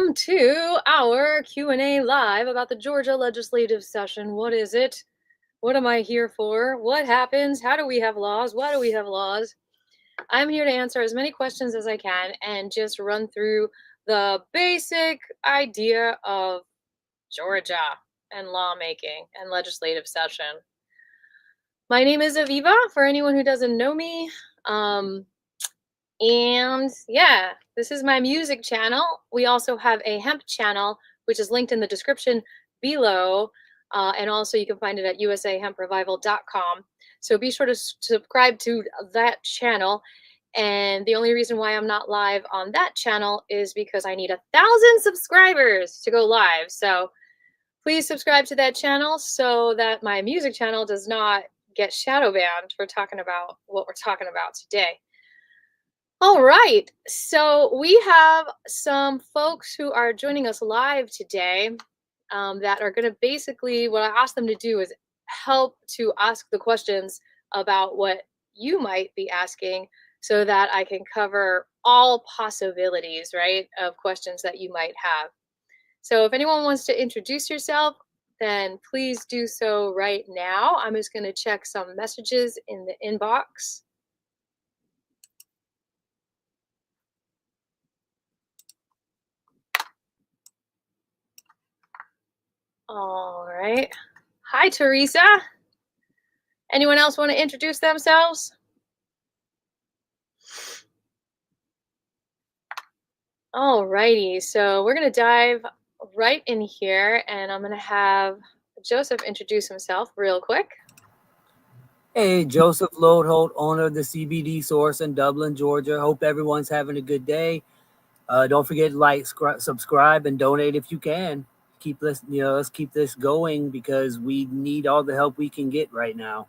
Welcome to our Q&A live about the Georgia legislative session. What is it? What am I here for? What happens? How do we have laws? Why do we have laws? I'm here to answer as many questions as I can and just run through the basic idea of Georgia and lawmaking and legislative session. My name is Aviva, for anyone who doesn't know me. And yeah, this is my music channel. We also have a hemp channel, which is linked in the description below. And also you can find it at usahemprevival.com. So be sure to subscribe to that channel. And the only reason why I'm not live on that channel is because I need 1,000 subscribers to go live. So please subscribe to that channel so that my music channel does not get shadow banned for talking about what we're talking about today. All right, so we have some folks who are joining us live today that are going to basically, what I asked them to do is help to ask the questions about what you might be asking so that I can cover all possibilities, right, of questions that you might have. So if anyone wants to introduce yourself, then please do so right now. I'm just going to check some messages in the inbox. All right. Hi, Teresa. Anyone else want to introduce themselves? All righty. So we're going to dive right in here, and I'm going to have Joseph introduce himself real quick. Hey, Joseph Lodeholt, owner of the CBD Source in Dublin, Georgia. Hope everyone's having a good day. Don't forget to like, subscribe, and donate if you can. Let's keep this going because we need all the help we can get right now.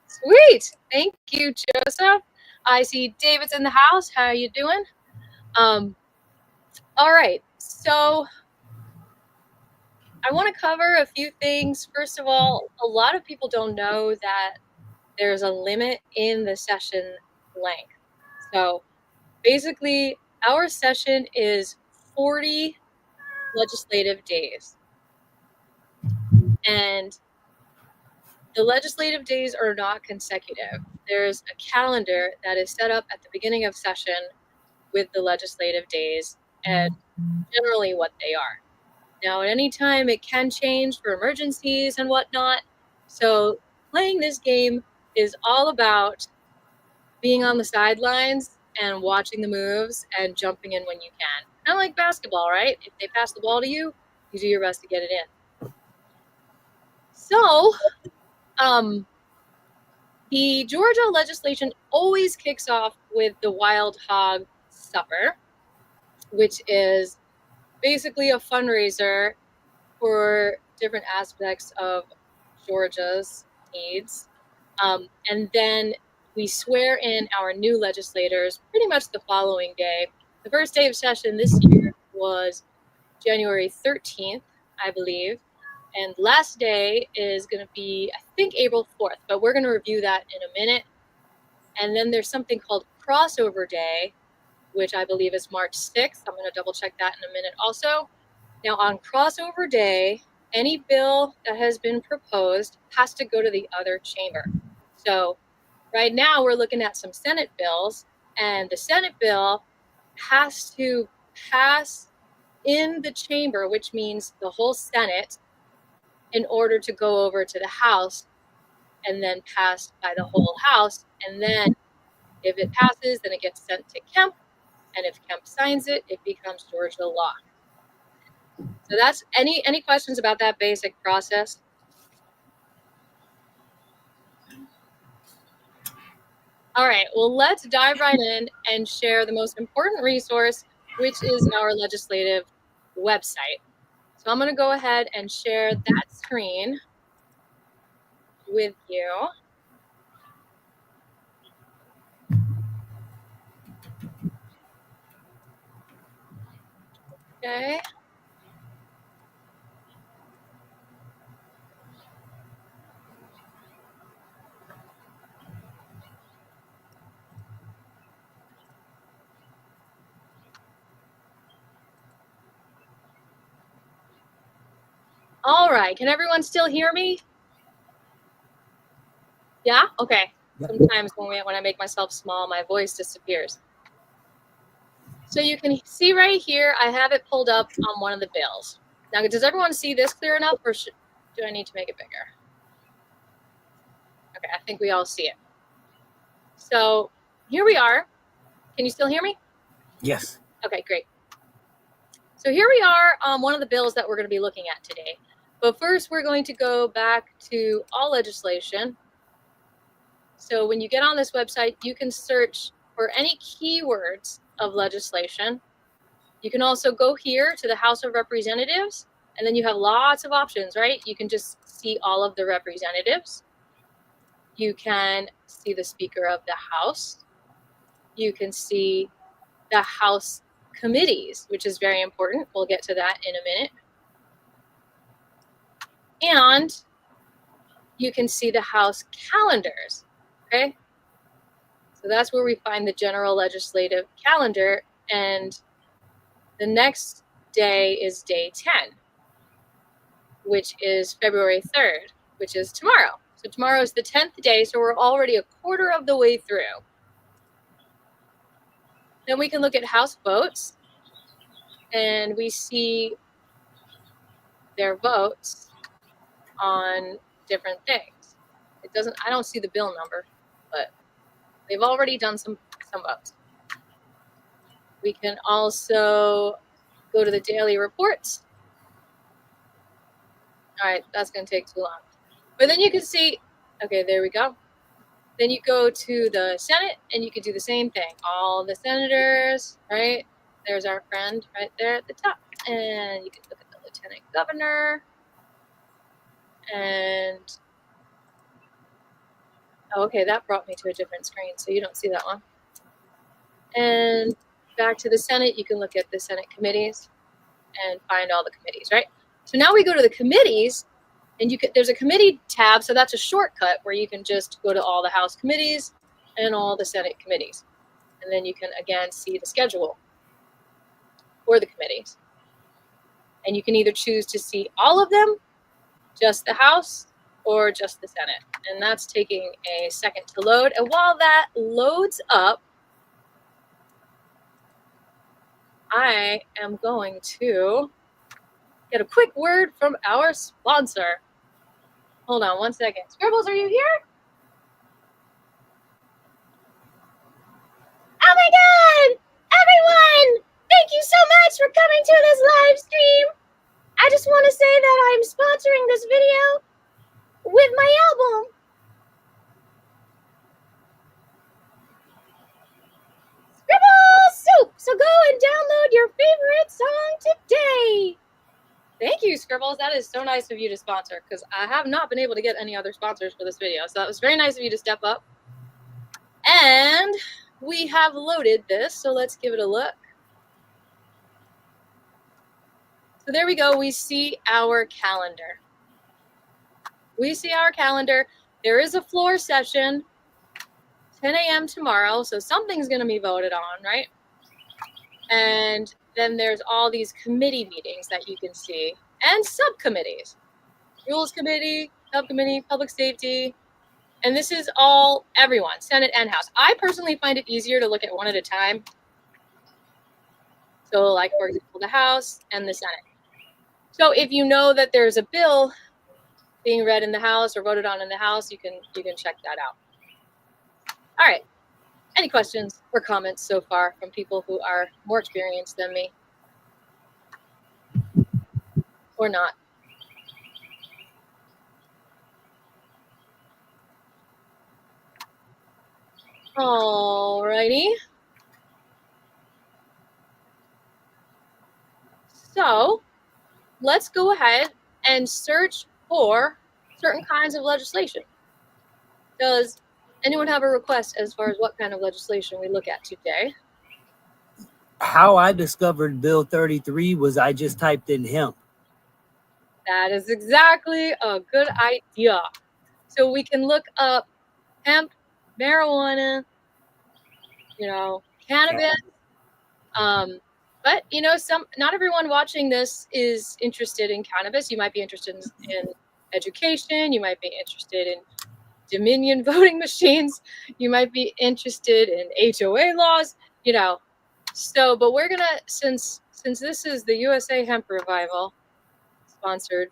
Sweet. Thank you, Joseph. I see David's in the house. How are you doing? All right. So I want to cover a few things. First of all, a lot of people don't know that there's a limit in the session length. So basically, our session is 40 legislative days. And the legislative days are not consecutive. There's a calendar that is set up at the beginning of session with the legislative days and generally what they are. Now, at any time, it can change for emergencies and whatnot. So playing this game is all about being on the sidelines and watching the moves and jumping in when you can. Kind of like basketball, right? If they pass the ball to you, you do your best to get it in. So, the Georgia legislation always kicks off with the Wild Hog Supper, which is basically a fundraiser for different aspects of Georgia's needs. And then we swear in our new legislators pretty much the following day. The first day of session this year was January 13th, I believe. And last day is going to be, I think, April 4th, but we're going to review that in a minute. And then there's something called Crossover Day, which I believe is March 6th. I'm going to double check that in a minute also. Now, on Crossover Day, any bill that has been proposed has to go to the other chamber. So right now we're looking at some Senate bills, and the Senate bill has to pass in the chamber, which means the whole Senate, in order to go over to the House and then passed by the whole House. And then if it passes, then it gets sent to Hemp. And if Hemp signs it, it becomes Georgia law. So that's any questions about that basic process? All right, well, let's dive right in and share the most important resource, which is our legislative website. So I'm going to go ahead and share that screen with you. Okay. All right. Can everyone still hear me? Yeah? Okay. Yep. Sometimes when I make myself small, my voice disappears. So you can see right here, I have it pulled up on one of the bills. Now, does everyone see this clear enough, or do I need to make it bigger? Okay, I think we all see it. So here we are. Can you still hear me? Yes. Okay, great. So here we are on one of the bills that we're going to be looking at today. But first, we're going to go back to all legislation. So when you get on this website, you can search for any keywords of legislation. You can also go here to the House of Representatives, and then you have lots of options, right? You can just see all of the representatives. You can see the Speaker of the House. You can see the House committees, which is very important. We'll get to that in a minute. And you can see the House calendars, okay? So that's where we find the general legislative calendar, and the next day is day 10, which is February 3rd, which is tomorrow. So tomorrow is the 10th day, so we're already a quarter of the way through. Then we can look at House votes, and we see their votes on different things. I don't see the bill number, but they've already done some votes. We can also go to the daily reports. All right, that's going to take too long. But then you can see, okay, there we go. Then you go to the Senate, and you can do the same thing. All the senators, right? There's our friend right there at the top. And you can look at the lieutenant governor. And, oh, okay, that brought me to a different screen, so you don't see that one. And back to the Senate, you can look at the Senate committees and find all the committees, right? So now we go to the committees, and there's a committee tab, so that's a shortcut where you can just go to all the House committees and all the Senate committees. And then you can, again, see the schedule for the committees. And you can either choose to see all of them, just the House, or just the Senate. And that's taking a second to load. And while that loads up, I am going to get a quick word from our sponsor. Hold on one second. Scribbles, are you here? Oh my God! Everyone! Thank you so much for coming to this live stream. I just want to say that I'm sponsoring this video with my album. Scribble Soup! So go and download your favorite song today. Thank you, Scribbles. That is so nice of you to sponsor, because I have not been able to get any other sponsors for this video. So that was very nice of you to step up. And we have loaded this, so let's give it a look. So there we go. We see our calendar. We see our calendar. There is a floor session, 10 a.m. tomorrow, so something's going to be voted on, right? And then there's all these committee meetings that you can see, and subcommittees. Rules Committee, Subcommittee, Public Safety, and this is all everyone, Senate and House. I personally find it easier to look at one at a time. So like, for example, the House and the Senate. So if you know that there's a bill being read in the House or voted on in the House, you can check that out. All right. Any questions or comments so far from people who are more experienced than me? Or not? All righty. So let's go ahead and search for certain kinds of legislation. Does anyone have a request as far as what kind of legislation we look at today? How I discovered Bill 33 was I just typed in hemp. That is exactly a good idea. So we can look up hemp, marijuana, cannabis. By But not everyone watching this is interested in cannabis. You might be interested in education. You might be interested in Dominion voting machines. You might be interested in HOA laws. So, but we're gonna, since this is the USA Hemp Revival sponsored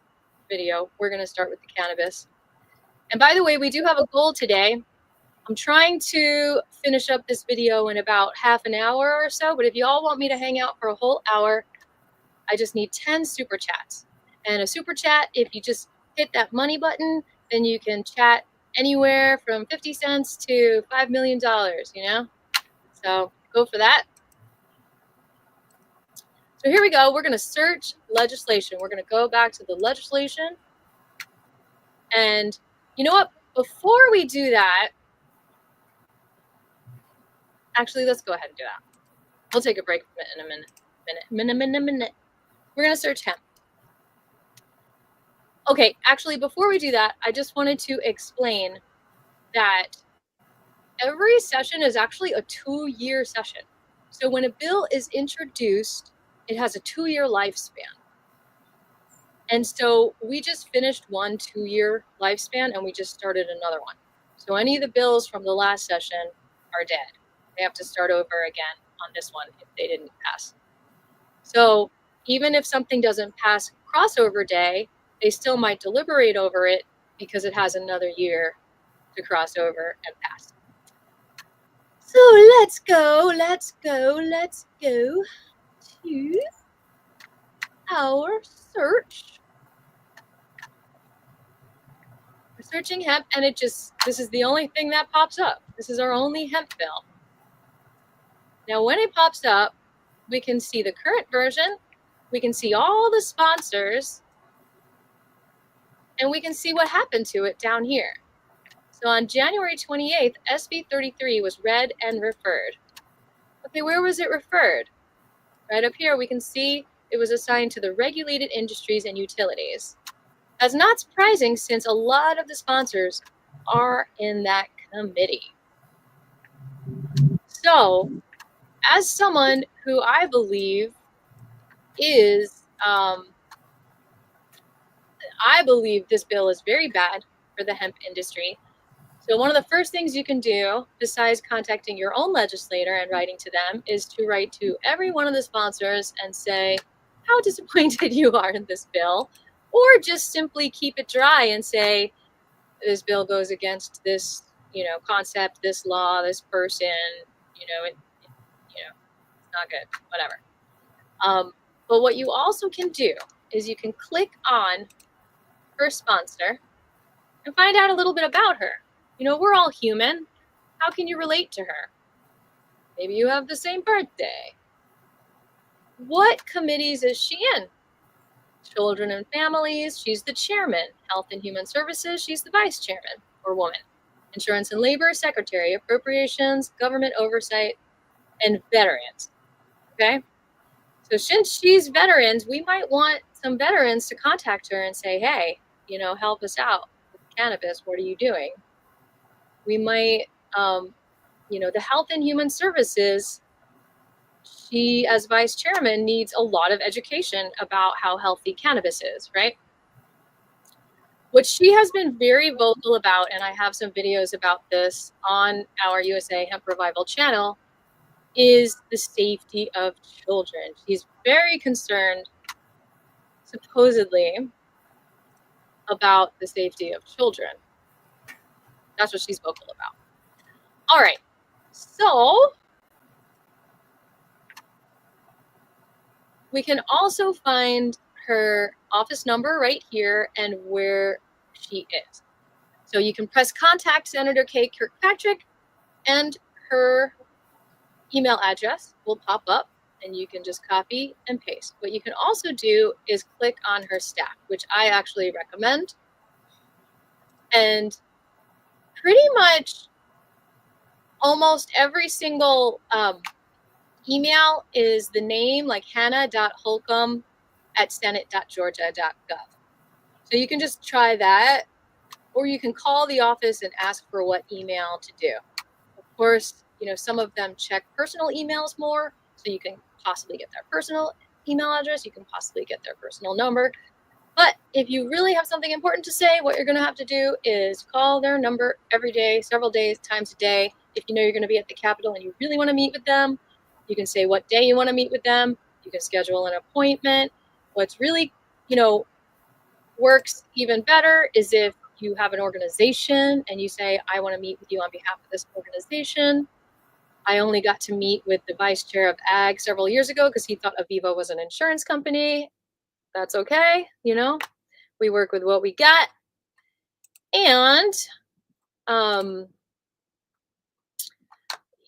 video, we're gonna start with the cannabis. And by the way, we do have a goal today. I'm trying to finish up this video in about half an hour or so, but if you all want me to hang out for a whole hour, I just need 10 super chats. And a super chat, if you just hit that money button, then you can chat anywhere from 50 cents to $5 million, So go for that. So here we go. We're going to search legislation. We're going to go back to the legislation. And you know what? Before we do that, actually, let's go ahead and do that. We'll take a break in a minute. We're going to search hemp. Okay, actually, before we do that, I just wanted to explain that every session is actually a 2-year session. So when a bill is introduced, it has a 2-year lifespan. And so we just finished one 2-year lifespan and we just started another one. So any of the bills from the last session are dead. They have to start over again on this one if they didn't pass. So even if something doesn't pass crossover day, they still might deliberate over it because it has another year to cross over and pass. So let's go to our search. We're searching hemp and this is the only thing that pops up. This is our only hemp bill. Now when it pops up, we can see the current version, we can see all the sponsors, and we can see what happened to it down here. So on January 28th, SB 33 was read and referred. Okay, where was it referred? Right up here, we can see it was assigned to the regulated industries and utilities. That's not surprising since a lot of the sponsors are in that committee. So, as someone who I believe is, I believe this bill is very bad for the hemp industry. So one of the first things you can do, besides contacting your own legislator and writing to them, is to write to every one of the sponsors and say how disappointed you are in this bill, or just simply keep it dry and say this bill goes against this, concept, this law, this person, it's not good, whatever. But what you also can do is you can click on her sponsor and find out a little bit about her. We're all human. How can you relate to her? Maybe you have the same birthday. What committees is she in? Children and Families, she's the chairman. Health and Human Services, she's the vice chairman or woman. Insurance and Labor, secretary. Appropriations, government oversight, and veterans. Okay? So since she's veterans, we might want some veterans to contact her and say, hey, help us out with cannabis. What are you doing? We might, the Health and Human Services, she, as vice chairman, needs a lot of education about how healthy cannabis is, right? What she has been very vocal about, and I have some videos about this on our USA Hemp Revival channel, is the safety of children. She's very concerned, supposedly, about the safety of children. That's what she's vocal about. All right, so we can also find her office number right here and where she is. So you can press contact Senator Kay Kirkpatrick and her email address will pop up and you can just copy and paste. What you can also do is click on her staff, which I actually recommend. And pretty much almost every single email is the name, like hannah.holcomb@senate.georgia.gov. So you can just try that, or you can call the office and ask for what email to do. Of course, some of them check personal emails more, So you can possibly get their personal email address, you can possibly get their personal number. But if you really have something important to say, what you're going to have to do is call their number every day, several times a day. If you know you're going to be at the Capitol and you really want to meet with them, you can say what day you want to meet with them. You can schedule an appointment. What's really, works even better is if you have an organization and you say, I want to meet with you on behalf of this organization. I only got to meet with the vice chair of ag several years ago because he thought Aviva was an insurance company. That's okay. We work with what we got. And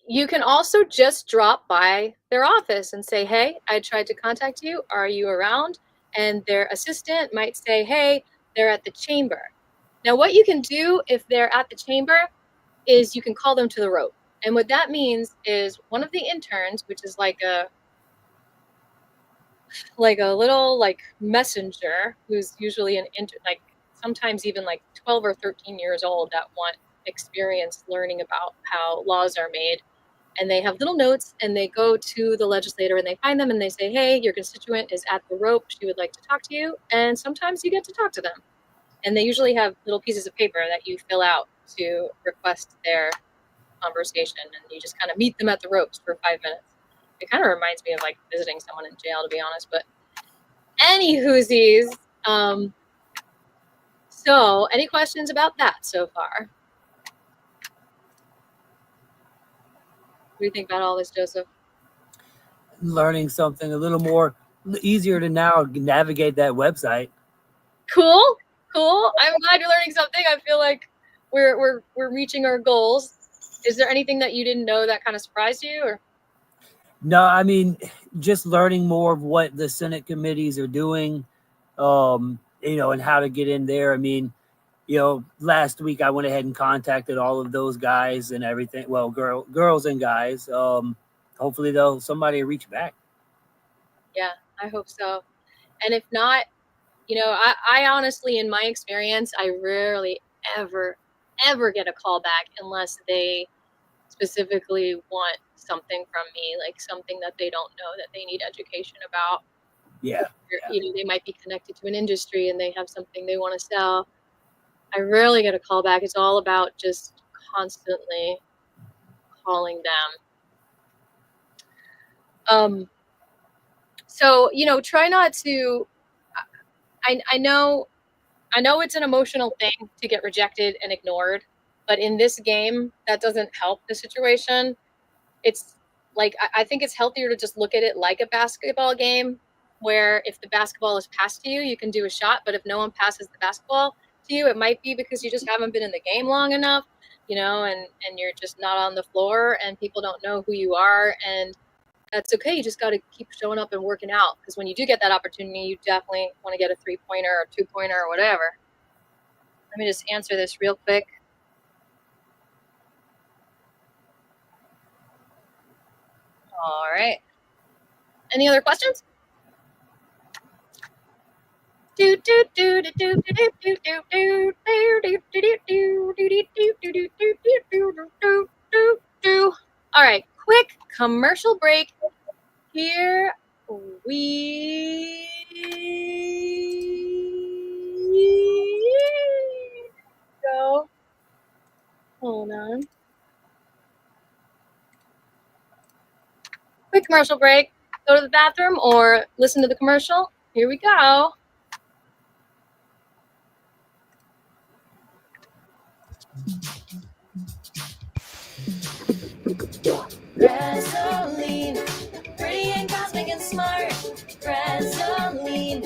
you can also just drop by their office and say, hey, I tried to contact you. Are you around? And their assistant might say, hey, they're at the chamber. Now, what you can do if they're at the chamber is you can call them to the rope. And what that means is one of the interns, which is like a little messenger, who's usually sometimes even 12 or 13 years old, that want experience learning about how laws are made. And they have little notes and they go to the legislator and they find them and they say, hey, your constituent is at the rope. She would like to talk to you. And sometimes you get to talk to them. And they usually have little pieces of paper that you fill out to request their conversation. And you just kind of meet them at the ropes for 5 minutes. It kind of reminds me of visiting someone in jail, to be honest. But any whoosies. So any questions about that so far? What do you think about all this, Joseph? Learning something a little more easier to now navigate that website. Cool. I'm glad you're learning something. I feel like we're reaching our goals. Is there anything that you didn't know that kind of surprised you? Or? No, I mean, just learning more of what the Senate committees are doing, and how to get in there. I mean, last week I went ahead and contacted all of those guys and everything. Well, girls and guys. Hopefully somebody will reach back. Yeah, I hope so. And if not, I honestly, in my experience, I rarely ever get a call back unless they specifically want something from me, like something that they don't know that they need education about. Yeah. They might be connected to an industry and they have something they want to sell. I rarely get a call back. It's all about just constantly calling them. So, try not to, I know it's an emotional thing to get rejected and ignored, but in this game, that doesn't help the situation. It's I think it's healthier to just look at it like a basketball game, where if the basketball is passed to you, you can do a shot. But if no one passes the basketball to you, it might be because you just haven't been in the game long enough, and you're just not on the floor and people don't know who you are. And that's okay. You just got to keep showing up and working out, because when you do get that opportunity, you definitely want to get a 3-pointer or 2-pointer or whatever. Let me just answer this real quick. All right. Any other questions? All right, quick commercial break. Here we go. Hold on. Quick commercial break. Go to the bathroom or listen to the commercial. Here we go. Gasoline, pretty and cosmic and smart. Gasoline,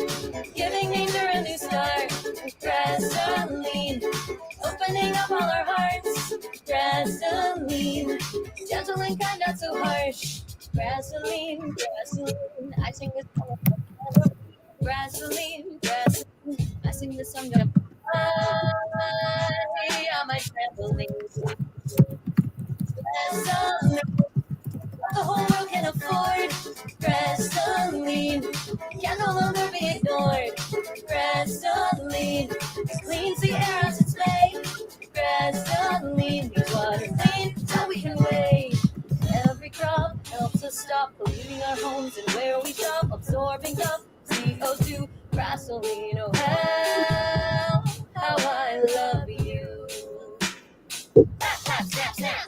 giving nature a new start. Gasoline, opening up all our hearts. Gasoline, gentle and kind, not so harsh. Gasoline, I sing this song. Gasoline, I sing this song. On my trampoline. Gasoline, the whole world can afford. Gasoline can no longer be ignored. Gasoline cleans the air as it's made. Gasoline means water clean so we can wait. Every crop helps us stop pollution. heating our homes and where we shop, absorbing up CO2, gasoline. Oh, hell, how I love you. Clap, clap, snap, snap.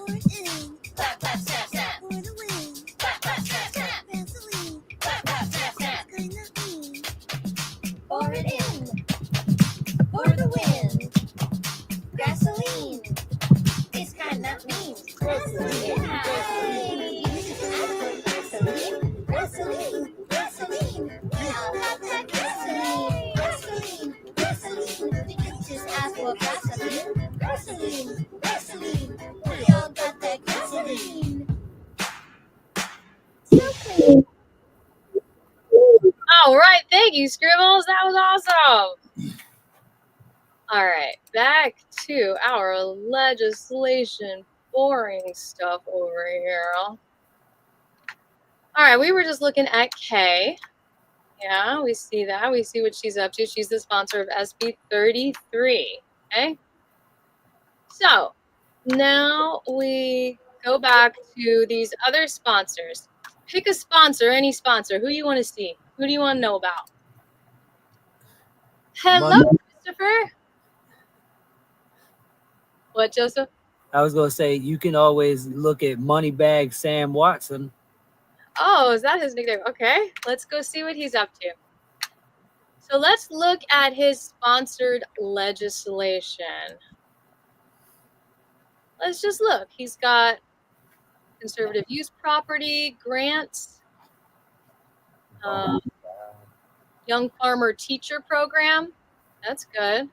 Clap, clap, snap, snap. Clap, clap, snap, snap. Clap, clap, snap, snap. Pour it in. For the win. Gasoline. It's kind of mean. Gasoline. Gasoline. Gasoline. Gasoline. We all have that gasoline. Gasoline. Gasoline. We can just ask for gasoline. Gasoline. Gasoline. We all got that gasoline. So clean. All right, thank you, Scribbles. That was awesome. All right, back to our legislation boring stuff over here. All right, we were just looking at Kay. Yeah, we see that. We see what she's up to. She's the sponsor of SB 33. Okay. So now we go back to these other sponsors. Pick a sponsor, any sponsor. Who you want to see? Who do you want to know about? Hello, Christopher. What, Joseph? I was going to say, you can always look at Moneybag Sam Watson. Oh, is that his nickname? Okay, let's go see what he's up to. So let's look at his sponsored legislation. Let's just look. He's got conservative use property, grants, young farmer teacher program. That's good.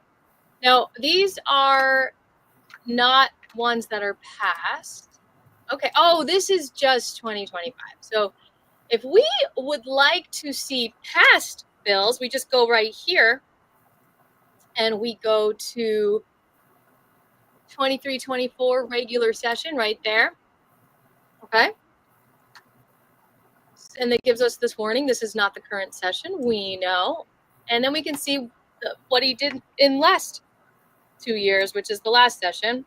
Now, these are not ones that are passed. Okay. Oh, this is just 2025. So if we would like to see past bills, we just go right here and we go to 23-24 regular session right there. Okay. And it gives us this warning. This is not the current session. We know. And then we can see what he did in last 2 years, which is the last session.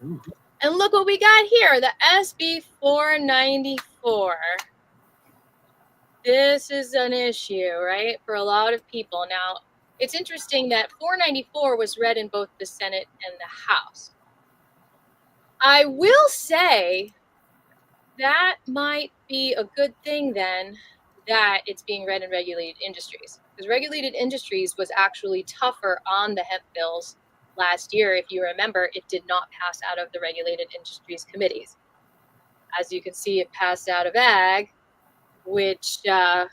Ooh. And look what we got here, the SB 494. This is an issue, right, for a lot of people. Now, it's interesting that 494 was read in both the Senate and the House. I will say that might be a good thing then that it's being read in regulated industries, because regulated industries was actually tougher on the hemp bills last year. If you remember, it did not pass out of the regulated industries committees. As you can see, it passed out of ag, which might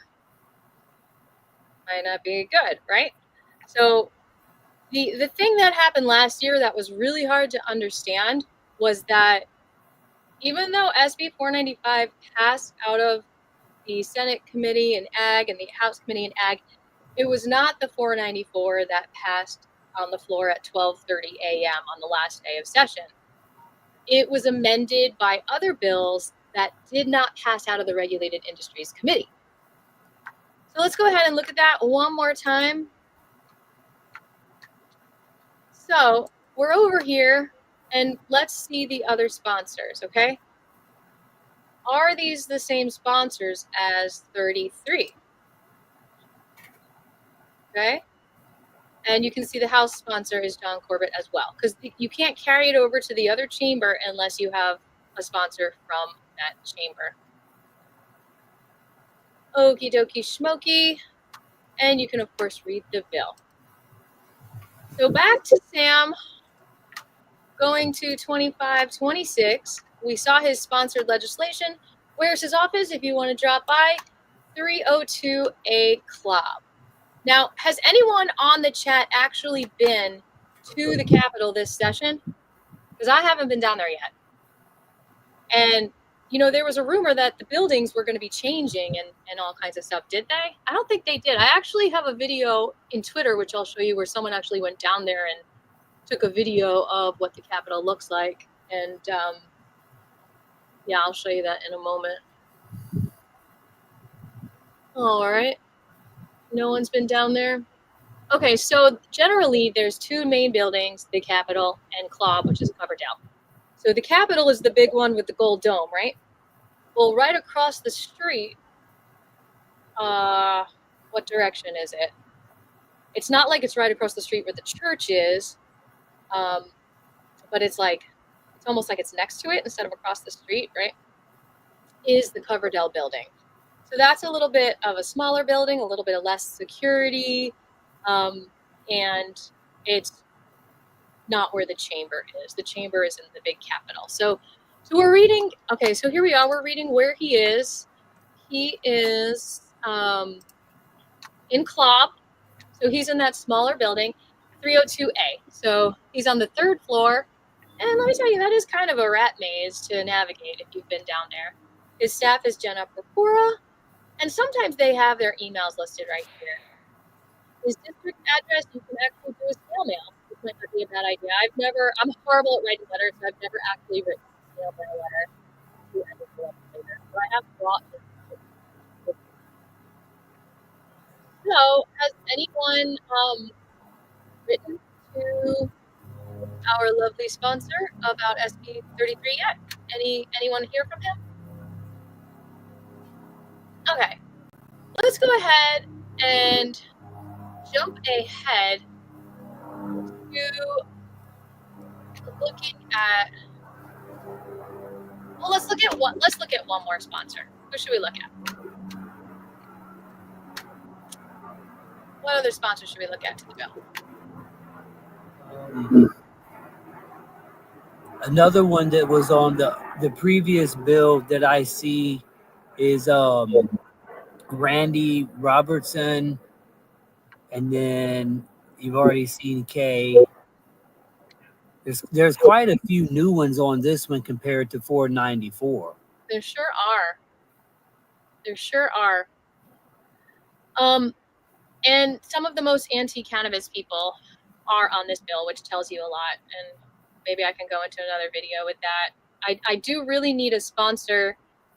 not be good, right? So the thing that happened last year that was really hard to understand was that even though SB 495 passed out of the Senate committee in ag and the House committee in ag, it was not the 494 that passed on the floor at 12:30 a.m. on the last day of session. It was amended by other bills that did not pass out of the Regulated Industries Committee. So let's go ahead and look at that one more time. So we're over here, and let's see the other sponsors, okay? Are these the same sponsors as 33? Okay. And you can see the House sponsor is John Corbett as well, because you can't carry it over to the other chamber unless you have a sponsor from that chamber. Okie dokie schmokey. And you can, of course, read the bill. So back to Sam, going to 2526. We saw his sponsored legislation. Where's his office? If you want to drop by, 302A Club. Now, has anyone on the chat actually been to the Capitol this session? Because I haven't been down there yet. And, you know, there was a rumor that the buildings were going to be changing and all kinds of stuff. Did they? I don't think they did. I actually have a video in Twitter, which I'll show you, where someone actually went down there and took a video of what the Capitol looks like. And, yeah, I'll show you that in a moment. All right. No one's been down there. Okay, so generally there's two main buildings, the Capitol and CLOB, which is covered down. So the Capitol is the big one with the gold dome, right? Well, right across the street, what direction is it? It's not like it's right across the street where the church is, but it's almost like it's next to it instead of across the street, right? Is the Coverdell building. So that's a little bit of a smaller building, a little bit of less security, and it's not where the chamber is. The chamber is in the big Capitol. So we're reading, okay, so here we are, we're reading where he is. He is in Klopp, so he's in that smaller building, 302A. So he's on the 3rd floor, and let me tell you, that is kind of a rat maze to navigate if you've been down there. His staff is Jenna Purpura, and sometimes they have their emails listed right here. His district address, you can actually do a snail mail, which might not be a bad idea. I'm horrible at writing letters, so I've never actually written a snail mail letter to any legislator. So I have brought this. So, has anyone written to our lovely sponsor about SB 33 yet? Anyone hear from him? Okay, let's go ahead and jump ahead to looking at. Well, let's look at one more sponsor. Who should we look at? What other sponsor should we look at to the bill? Another one that was on the previous bill that I see is Randy Robertson, and then you've already seen Kay. There's quite a few new ones on this one compared to 494. There sure are. There sure are. And some of the most anti-cannabis people are on this bill, which tells you a lot. And maybe I can go into another video with that. I do really need a sponsor.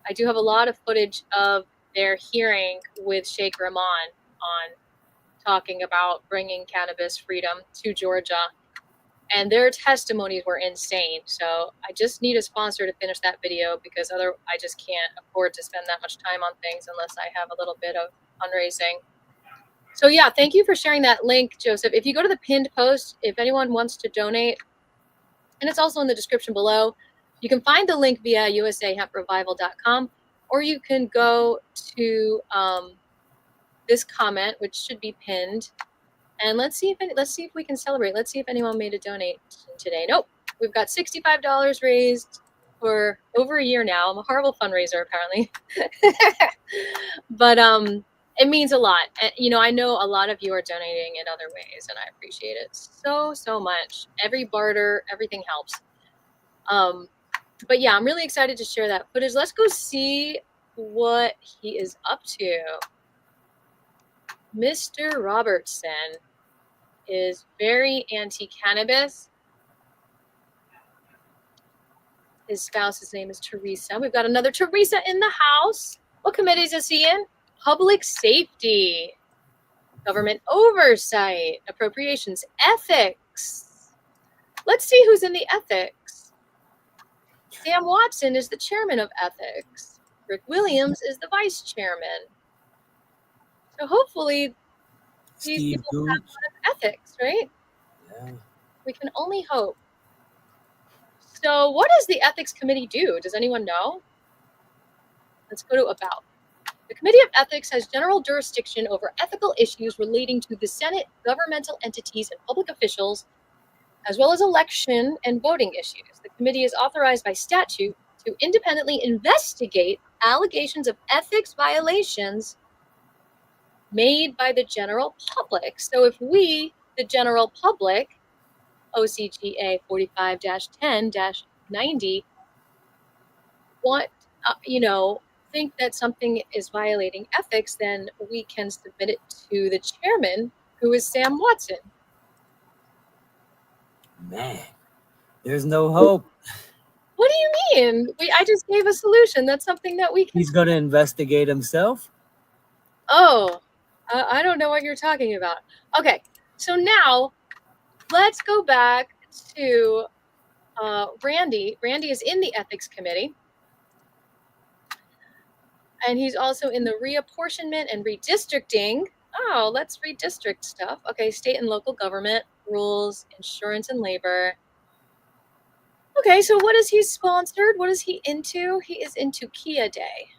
I do have a lot of footage of their hearing with Sheikh Rahman on talking about bringing cannabis freedom to Georgia. And their testimonies were insane. So I just need a sponsor to finish that video because I just can't afford to spend that much time on things unless I have a little bit of fundraising. So yeah, thank you for sharing that link, Joseph. If you go to the pinned post, if anyone wants to donate, and it's also in the description below, you can find the link via usahemprevival.com, or you can go to this comment, which should be pinned. And let's see if we can celebrate. Let's see if anyone made a donation today. Nope. We've got $65 raised for over a year now. I'm a horrible fundraiser, apparently. But it means a lot. And, I know a lot of you are donating in other ways, and I appreciate it so much. Every barter, everything helps. But yeah, I'm really excited to share that footage. Let's go see what he is up to. Mr. Robertson is very anti-cannabis. His spouse's name is Teresa. We've got another Teresa in the house. What committees is he in? Public safety, government oversight, appropriations, ethics. Let's see who's in the ethics. Sam Watson is the chairman of ethics. Rick Williams is the vice chairman. So hopefully these people have a lot of ethics, right? Yeah. We can only hope. So what does the ethics committee do? Does anyone know? Let's go to about. The Committee of Ethics has general jurisdiction over ethical issues relating to the Senate, governmental entities, and public officials, as well as election and voting issues. The committee is authorized by statute to independently investigate allegations of ethics violations made by the general public. So if we, the general public, OCGA 45-10-90, want, think that something is violating ethics, then we can submit it to the chairman, who is Sam Watson. Man, there's no hope. What do you mean? I just gave a solution. That's something that we can. He's going to investigate himself? Oh, I don't know what you're talking about. Okay, so now let's go back to Randy. Randy is in the ethics committee. And he's also in the reapportionment and redistricting. Oh, let's redistrict stuff. Okay, state and local government, rules, insurance and labor. Okay, so what is he sponsored? What is he into? He is into Kia Day.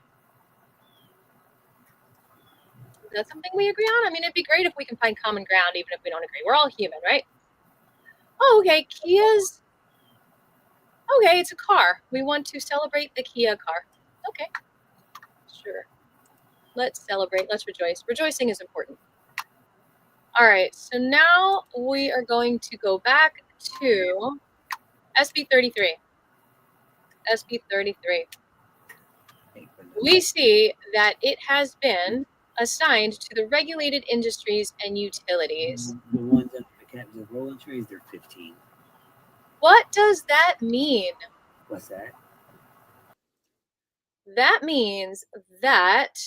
Is that something we agree on? I mean, it'd be great if we can find common ground, even if we don't agree. We're all human, right? Oh, okay, Kia's. Okay, it's a car. We want to celebrate the Kia car. Okay, sure. Let's celebrate. Let's rejoice. Rejoicing is important. All right, so now we are going to go back to SB 33. SB 33. We see that it has been assigned to the regulated industries and utilities. The ones in the rolling trees, they're 15. What does that mean? What's that? That means that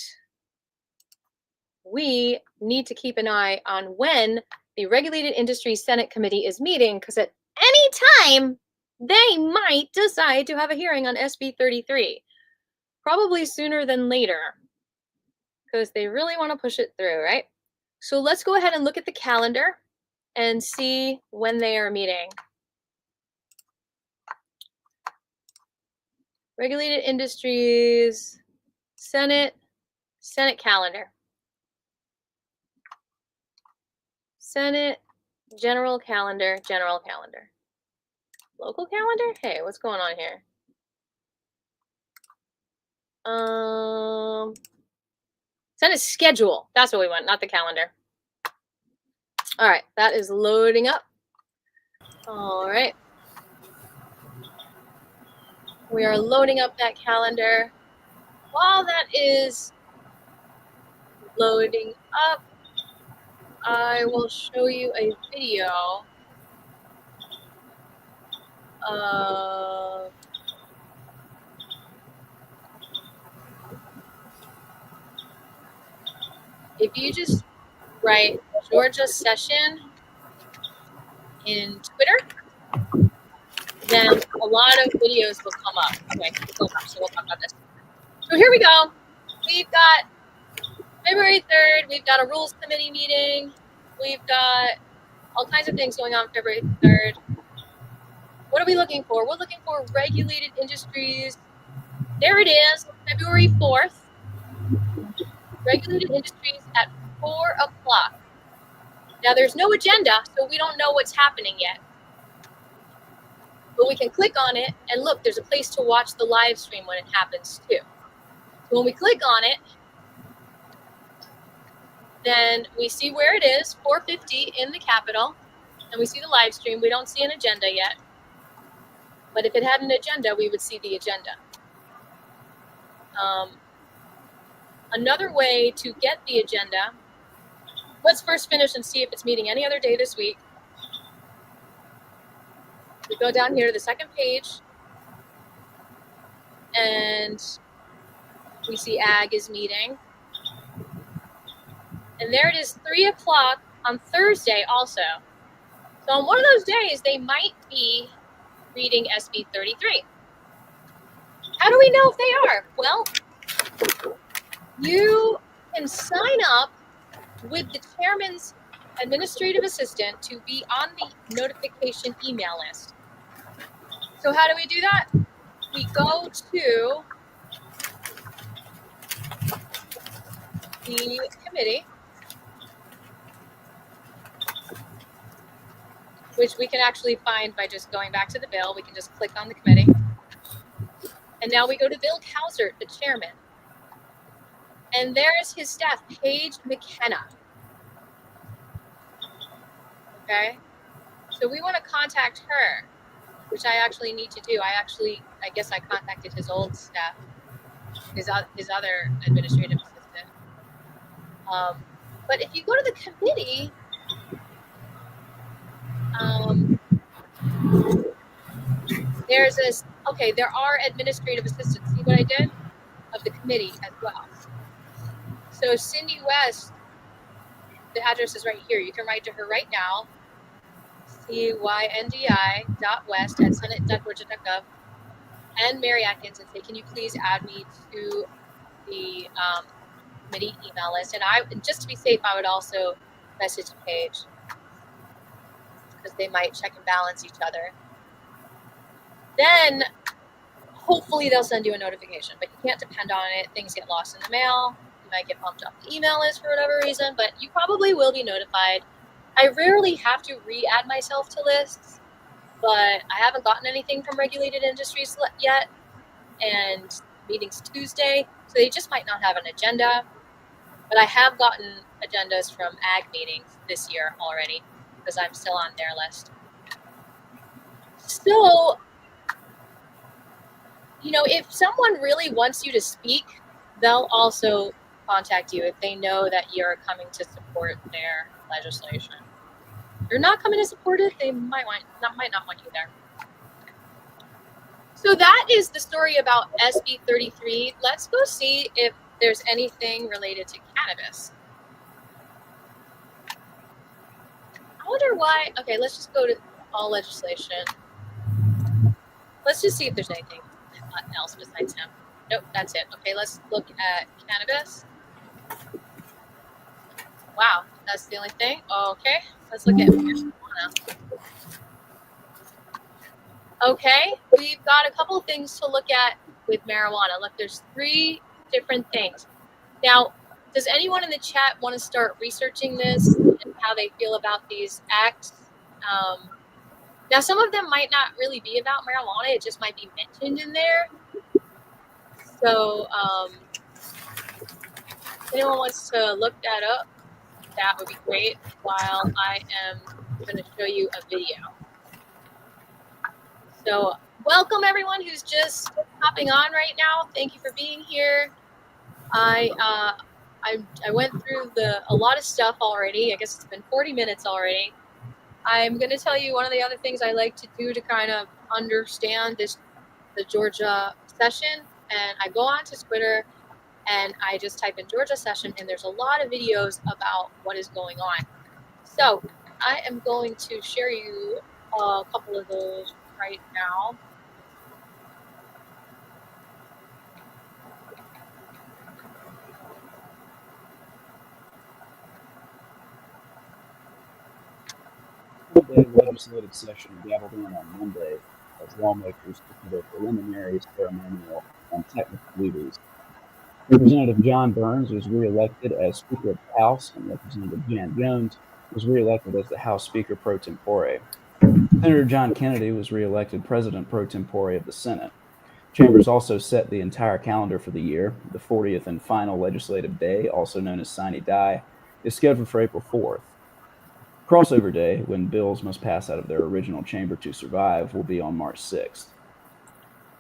we need to keep an eye on when the Regulated Industries Senate Committee is meeting, because at any time they might decide to have a hearing on SB 33. Probably sooner than later, because they really want to push it through, right? So let's go ahead and look at the calendar and see when they are meeting. Regulated Industries, Senate calendar. Senate, general calendar. Local calendar? Hey, what's going on here? Senate schedule. That's what we want, not the calendar. All right, that is loading up. All right. We are loading up that calendar. While that is loading up, I will show you a video of if you just write Georgia session in Twitter, then a lot of videos will come up. Okay, so we'll talk about this. So here we go. We've got February 3rd. We've got a rules committee meeting. We've got all kinds of things going on February 3rd. What are we looking for? We're looking for regulated industries. There it is, February 4th. Regulated industries at 4 o'clock. Now there's no agenda, so we don't know what's happening yet. But we can click on it and look, there's a place to watch the live stream when it happens too. So when we click on it, then we see where it is, 4:50 in the Capitol, and we see the live stream. We don't see an agenda yet. But if it had an agenda, we would see the agenda. Another way to get the agenda, let's first finish and see if it's meeting any other day this week. We go down here to the second page, and we see Ag is meeting. And there it is, 3 o'clock on Thursday also. So on one of those days, they might be reading SB 33. How do we know if they are? Well, you can sign up with the chairman's administrative assistant to be on the notification email list. So how do we do that? We go to the committee, which we can actually find by just going back to the bill. We can just click on the committee. And now we go to Bill Cowsert, the chairman. And there's his staff, Paige McKenna. Okay? So we want to contact her, which I actually need to do. I guess I contacted his old staff, his other administrative assistant. But if you go to the committee, there's this, okay, there are administrative assistants. See what I did? Of the committee as well. So Cindy West, the address is right here. You can write to her right now. cyndi.west@senate.georgia.gov, and Mary Atkins, and say, can you please add me to the committee email list. And just to be safe, I would also message Paige because they might check and balance each other. Then hopefully they'll send you a notification, but you can't depend on it. Things get lost in the mail. You might get bumped off the email list for whatever reason, but you probably will be notified. I rarely have to re-add myself to lists, but I haven't gotten anything from regulated industries yet, and meeting's Tuesday, so they just might not have an agenda. But I have gotten agendas from ag meetings this year already because I'm still on their list. So, you know, if someone really wants you to speak, they'll also contact you if they know that you're coming to support their legislation. If you're not coming to support it, they might not want you there. So that is the story about SB 33. Let's go see if there's anything related to cannabis. I wonder why. Okay, let's just go to all legislation. Let's just see if there's anything else besides hemp. Nope, that's it. Okay, let's look at cannabis. Wow, that's the only thing. Okay, let's look at marijuana. Okay, we've got a couple of things to look at with marijuana. Look, there's 3 different things. Now, does anyone in the chat want to start researching this and how they feel about these acts? Now, some of them might not really be about marijuana. It just might be mentioned in there. So, if anyone wants to look that up, that would be great while I am going to show you a video. So, welcome everyone who's just hopping on right now. Thank you for being here. I went through a lot of stuff already. I guess it's been 40 minutes already. I'm going to tell you one of the other things I like to do to kind of understand the Georgia session. And I go on to Twitter and I just type in Georgia session, and there's a lot of videos about what is going on. So I am going to share you a couple of those right now. Full-day legislative session gaveled in on Monday as lawmakers took their preliminary, ceremonial, and technical duties. Representative John Burns was reelected as Speaker of the House, and Representative Jan Jones was reelected as the House Speaker pro tempore. Senator John Kennedy was reelected President pro tempore of the Senate. Chambers also set the entire calendar for the year. The 40th and final legislative day, also known as sine die, is scheduled for April 4th. Crossover Day, when bills must pass out of their original chamber to survive, will be on March 6th.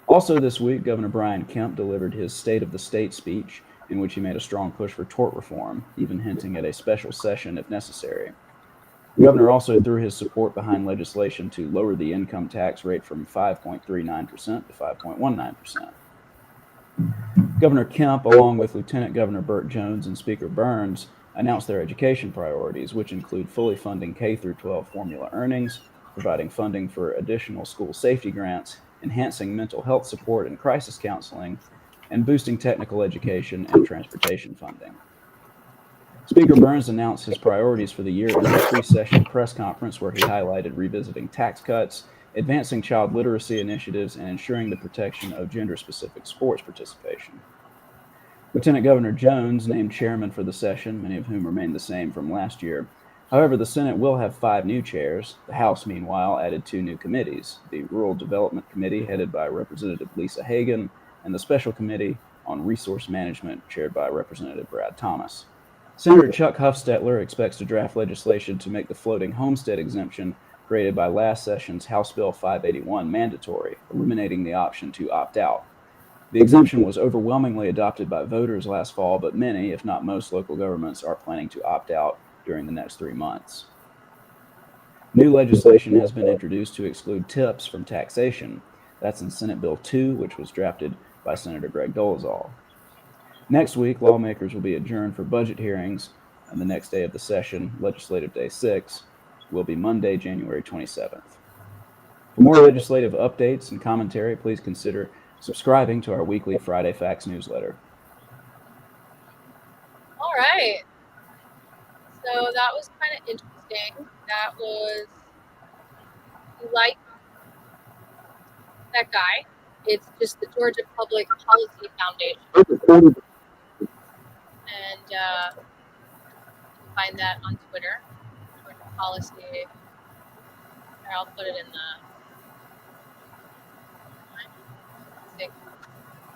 Also this week, Governor Brian Kemp delivered his State of the State speech, in which he made a strong push for tort reform, even hinting at a special session if necessary. The governor also threw his support behind legislation to lower the income tax rate from 5.39% to 5.19%. Governor Kemp, along with Lieutenant Governor Burt Jones and Speaker Burns, announced their education priorities, which include fully funding K-12 formula earnings, providing funding for additional school safety grants, enhancing mental health support and crisis counseling, and boosting technical education and transportation funding. Speaker Burns announced his priorities for the year in a pre-session press conference where he highlighted revisiting tax cuts, advancing child literacy initiatives, and ensuring the protection of gender-specific sports participation. Lieutenant Governor Jones named chairman for the session, many of whom remain the same from last year. However, the Senate will have 5 new chairs. The House, meanwhile, added 2 new committees, the Rural Development Committee, headed by Representative Lisa Hagan, and the Special Committee on Resource Management, chaired by Representative Brad Thomas. Senator Chuck Hufstetler expects to draft legislation to make the floating homestead exemption created by last session's House Bill 581 mandatory, eliminating the option to opt out. The exemption was overwhelmingly adopted by voters last fall, but many, if not most, local governments are planning to opt out during the next 3 months. New legislation has been introduced to exclude tips from taxation. That's in Senate Bill 2, which was drafted by Senator Greg Dolezal. Next week, lawmakers will be adjourned for budget hearings, and the next day of the session, Legislative Day 6, will be Monday, January 27th. For more legislative updates and commentary, please consider subscribing to our weekly Friday Facts newsletter. All right. So that was kind of interesting. That was, you like that guy. It's just the Georgia Public Policy Foundation. And you can find that on Twitter. Georgia Policy. Here, I'll put it in the.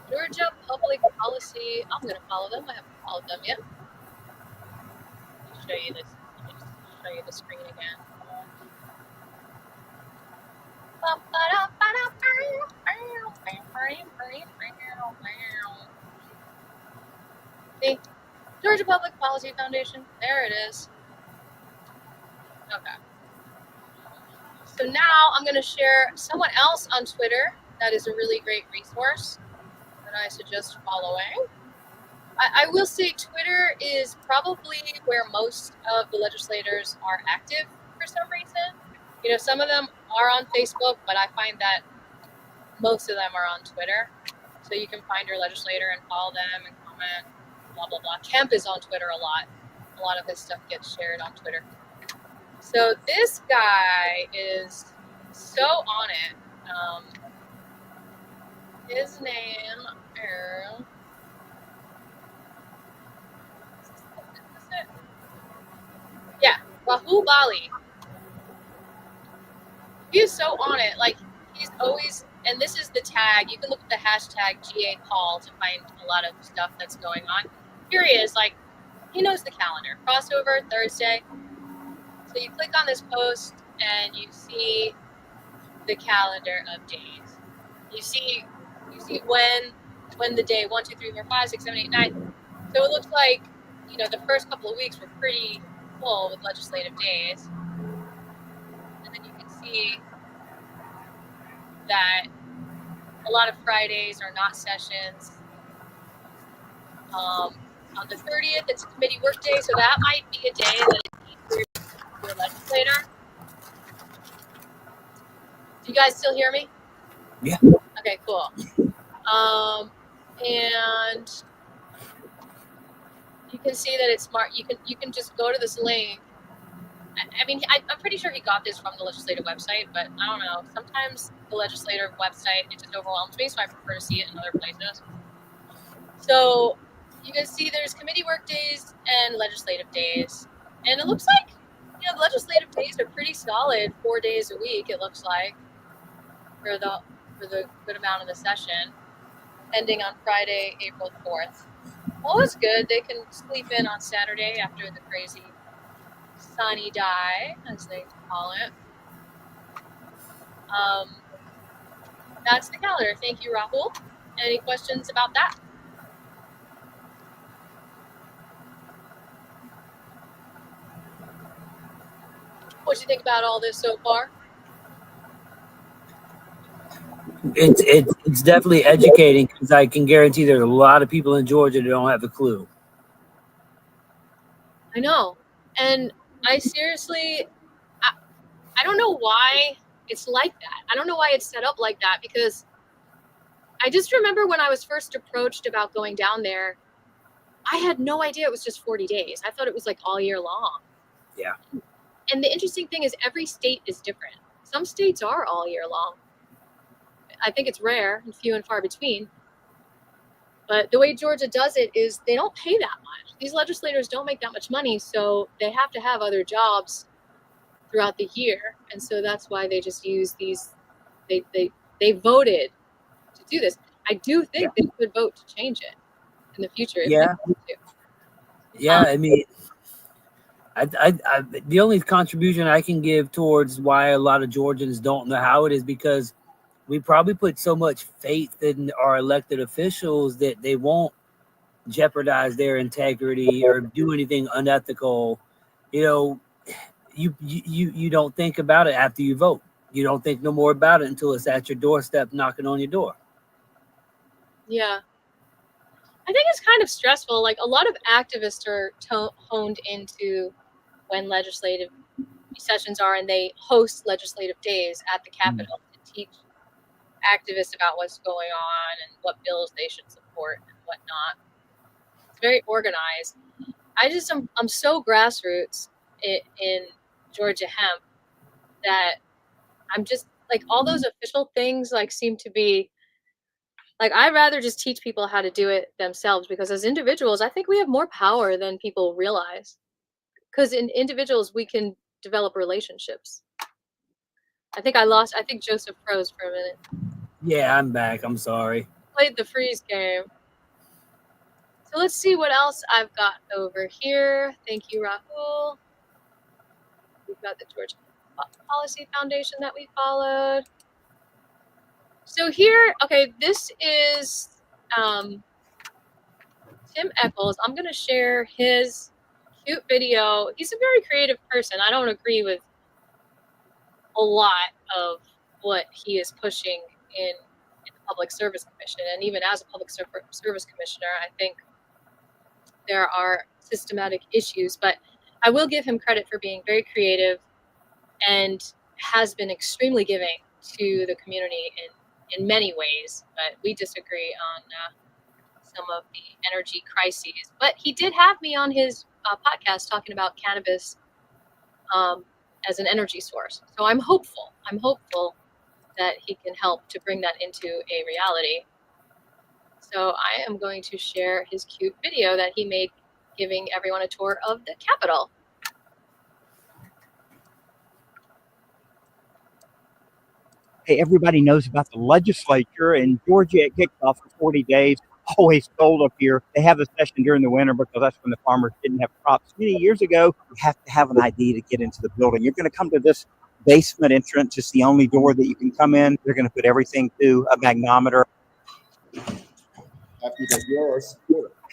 Georgia Public Policy. I'm going to follow them. I haven't followed them yet. Let me show you this. Let me just show you the screen again. See? Georgia Public Policy Foundation. There it is. Okay. So now I'm going to share someone else on Twitter that is a really great resource that I suggest following. I will say Twitter is probably where most of the legislators are active for some reason. You know, some of them are on Facebook, but I find that most of them are on Twitter. So you can find your legislator and follow them and comment, blah, blah, blah. Hemp is on Twitter a lot. A lot of his stuff gets shared on Twitter. So this guy is so on it. His name is... Yeah, Rahul Bali. He is so on it. Like, he's always, and this is the tag. You can look at the hashtag GA Call to find a lot of stuff that's going on. Here he is, like, he knows the calendar. Crossover Thursday. So you click on this post and you see the calendar of days. You see when the day 1, 2, 3, 4, 5, 6, 7, 8, 9. So it looks like, you know, the first couple of weeks were pretty full with legislative days. And then you can see that a lot of Fridays are not sessions. On the 30th, it's a committee work day, so that might be a day that it's easier for a legislator. Do you guys still hear me? Yeah. Okay, cool. And you can see that it's smart. You can just go to this link. I mean, I'm pretty sure he got this from the legislative website, but I don't know. Sometimes the legislative website, it just overwhelms me, so I prefer to see it in other places. So you can see there's committee work days and legislative days. And it looks like, you know, the legislative days are pretty solid, 4 days a week, it looks like, for the good amount of the session, ending on Friday, April 4th. Well, it's good. They can sleep in on Saturday after the crazy sunny die, as they call it. That's the calendar. Thank you, Rahul. Any questions about that? What do you think about all this so far? It's definitely educating, because I can guarantee there's a lot of people in Georgia that don't have a clue. I know. And I seriously, I don't know why it's like that. I don't know why it's set up like that, because I just remember when I was first approached about going down there, I had no idea it was just 40 days. I thought it was like all year long. Yeah. And the interesting thing is every state is different. Some states are all year long. I think it's rare and few and far between. But the way Georgia does it is they don't pay that much. These legislators don't make that much money, so they have to have other jobs throughout the year. And so that's why they just use these, they voted to do this. I do think they could vote to change it in the future if they want to. Yeah, I mean, the only contribution I can give towards why a lot of Georgians don't know how it is because we probably put so much faith in our elected officials that they won't jeopardize their integrity or do anything unethical. You know, you don't think about it after you vote. You don't think no more about it until it's at your doorstep knocking on your door. Yeah. I think it's kind of stressful. Like a lot of activists are honed into when legislative sessions are, and they host legislative days at the Capitol to teach activists about what's going on and what bills they should support and whatnot. It's very organized. I'm so grassroots in Georgia hemp that I'm just like, all those official things like seem to be like, I'd rather just teach people how to do it themselves, because as individuals, I think we have more power than people realize. Because in individuals, we can develop relationships. I think Joseph froze for a minute. Yeah, I'm back. I'm sorry. Played the freeze game. So let's see what else I've got over here. Thank you, Rahul. We've got the Georgia Policy Foundation that we followed. So here, okay, this is Tim Eccles. I'm going to share his cute video. He's a very creative person. I don't agree with a lot of what he is pushing in the Public Service Commission. And even as a Public Service Commissioner, I think there are systematic issues. But I will give him credit for being very creative and has been extremely giving to the community in many ways. But we disagree on some of the energy crises. But he did have me on his podcast talking about cannabis as an energy source. So I'm hopeful. I'm hopeful that he can help to bring that into a reality. So I am going to share his cute video that he made giving everyone a tour of the Capitol. Hey, everybody knows about the legislature in Georgia. It kicks off for 40 days. Always cold up here. They have the session during the winter because that's when the farmers didn't have crops. Many years ago, you have to have an ID to get into the building. You're going to come to this basement entrance. It's the only door that you can come in. They're going to put everything through a magnometer.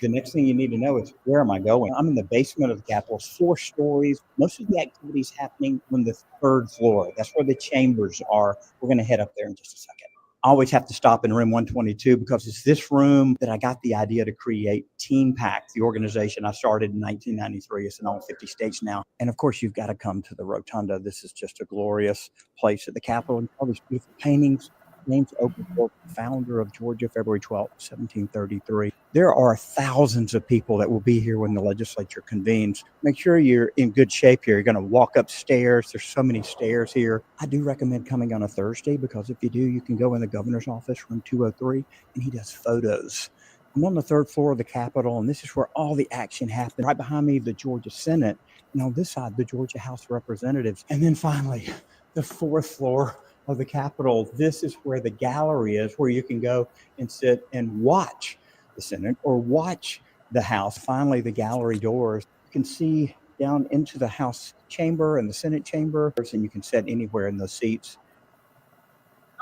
The next thing you need to know is, where am I going? I'm in the basement of the Capitol, 4 stories. Most of the activities happening on the 3rd floor. That's where the chambers are. We're going to head up there in just a second. I always have to stop in room 122 because it's this room that I got the idea to create Teen Pack, the organization I started in 1993. It's in all 50 states now. And of course, you've got to come to the Rotunda. This is just a glorious place at the Capitol. And all these beautiful paintings. James Oglethorpe, founder of Georgia, February 12, 1733. There are thousands of people that will be here when the legislature convenes. Make sure you're in good shape here. You're going to walk upstairs. There's so many stairs here. I do recommend coming on a Thursday because if you do, you can go in the governor's office, room 203, and he does photos. I'm on the 3rd floor of the Capitol, and this is where all the action happens. Right behind me, the Georgia Senate, and on this side, the Georgia House of Representatives. And then finally, the 4th floor of the Capitol. This is where the gallery is, where you can go and sit and watch the Senate or watch the House. Finally, the gallery doors. You can see down into the House chamber and the Senate chamber, and you can sit anywhere in those seats.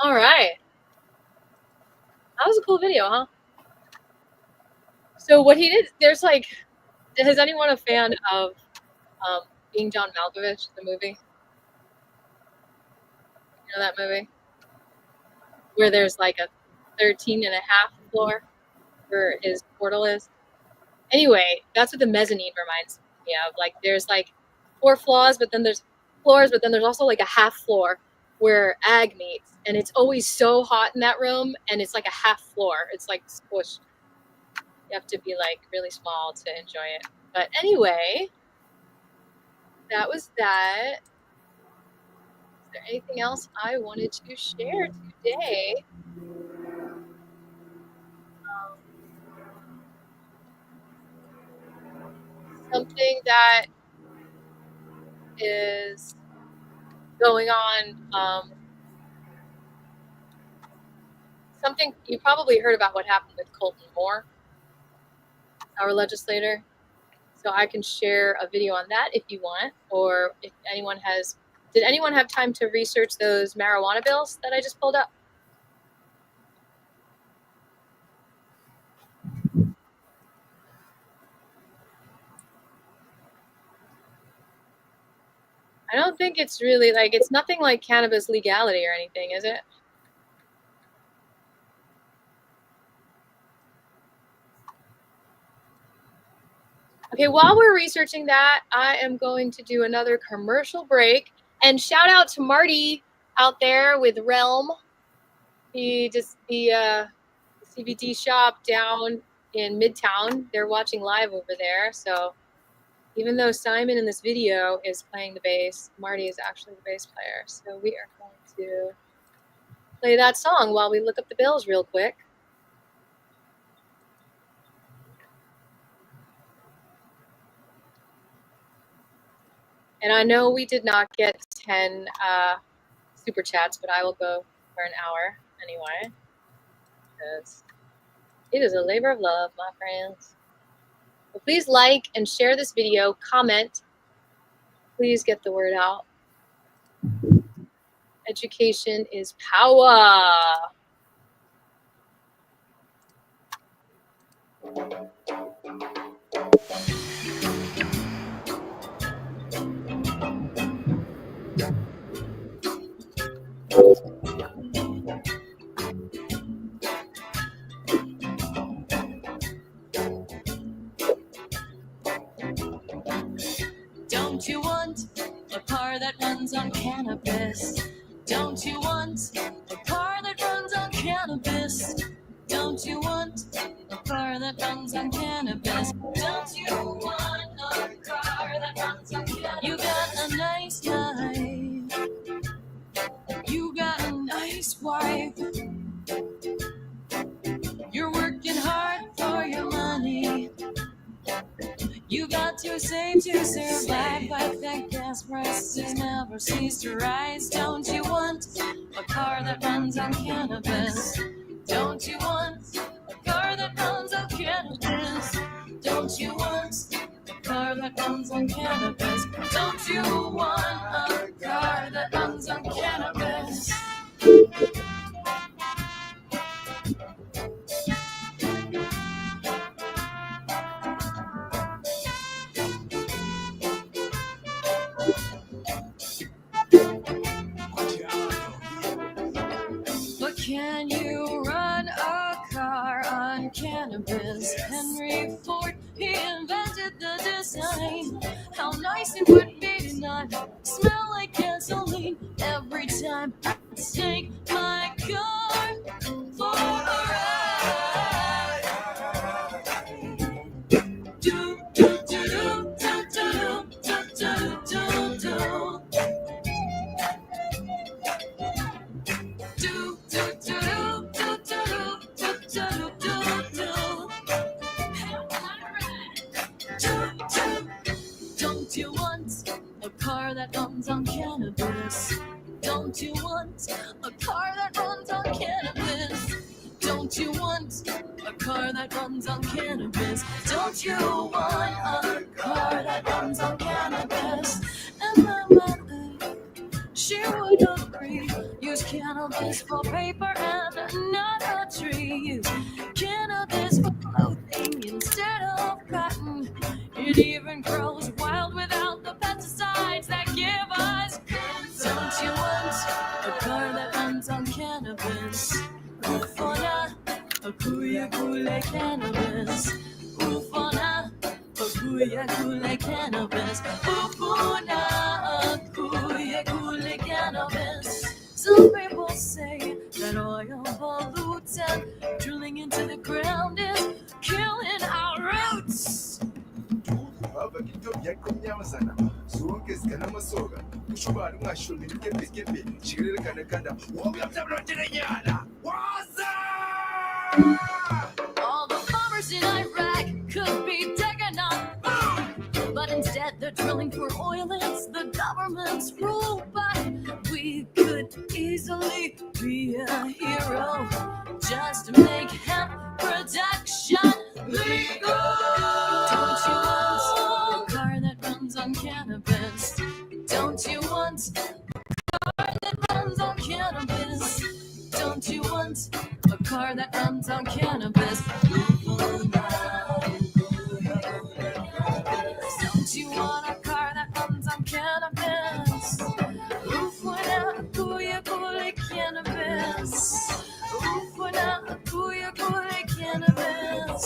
All right. That was a cool video, huh? So what he did, there's like, is anyone a fan of Being John Malkovich, the movie? You know that movie? Where there's like a 13 and a half floor where his portal is. Anyway, that's what the mezzanine reminds me of. Like there's like 4 floors, but then there's also like a half floor where ag meets. And it's always so hot in that room, and it's like a half floor. It's like squished. You have to be like really small to enjoy it. But anyway, that was that. Is there anything else I wanted to share today? Something that is going on. Something you probably heard about what happened with Colton Moore, our legislator. So I can share a video on that if you want, or if anyone has. Did anyone have time to research those marijuana bills that I just pulled up? I don't think it's really like, it's nothing like cannabis legality or anything, is it? Okay, while we're researching that, I am going to do another commercial break. And shout out to Marty out there with Realm, the CBD shop down in Midtown. They're watching live over there. So Even though Simon in this video is playing the bass, Marty is actually the bass player. So we are going to play that song while we look up the bills real quick. And I know we did not get 10 super chats, but I will go for an hour anyway, because it is a labor of love, my friends. So please like and share this video, comment. Please get the word out. Education is power. Don't you want a car that runs on cannabis? Don't you want a car that runs on cannabis? Don't you want a car that runs on cannabis? Don't you want a car that runs on cannabis? You got a nice life. You got a nice wife. You're working hard for your money. You got to save to survive, but that gas prices never cease to rise. Don't you want a car that runs on cannabis? Don't you want a car that runs on cannabis? Don't you want a car that runs on cannabis? Don't you want a car that runs on cannabis? But can you run a car on cannabis? Henry Ford, he invented the design. How nice it would be to not smell like gasoline every time I take my car for a ride. Do, do, do, do, do, do, do, do, do, do. Do, do, do, do, do, do, do, do, do. Don't you want a car that runs on cannabis? Don't you want a car that runs on cannabis? Don't you want a car that runs on cannabis? Don't you want a car that runs on cannabis? And my mother, she would agree. Use cannabis for paper and not a tree. Use cannabis for clothing instead of cotton. It even grows wild without the pesticides that give us cancer. Don't you want a car that runs on cannabis? Ufona, akuya kule cannabis. Ufona, akuya kule cannabis. Ufona, akuya kule cannabis. Some people say that oil pollutes and drilling into the ground is killing our roots. All the farmers in Iraq could be taken off food, but instead they're drilling for oil. It's the government's rule, but we could easily be a hero just to make hemp production legal. Don't you want a car that runs on cannabis? Don't you want a car that runs on cannabis? Don't you want a car that runs on cannabis? Don't you want a car that runs on cannabis? Ufuna, akuya kule cannabis. Ufuna, akuya kule cannabis.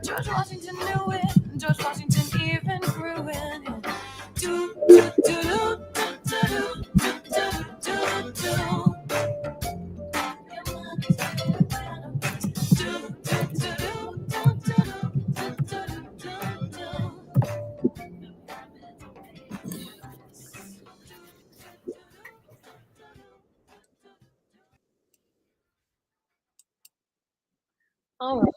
George Washington knew it. George Washington even grew it. Do, do, do, do, do, do, do, do, do. All right.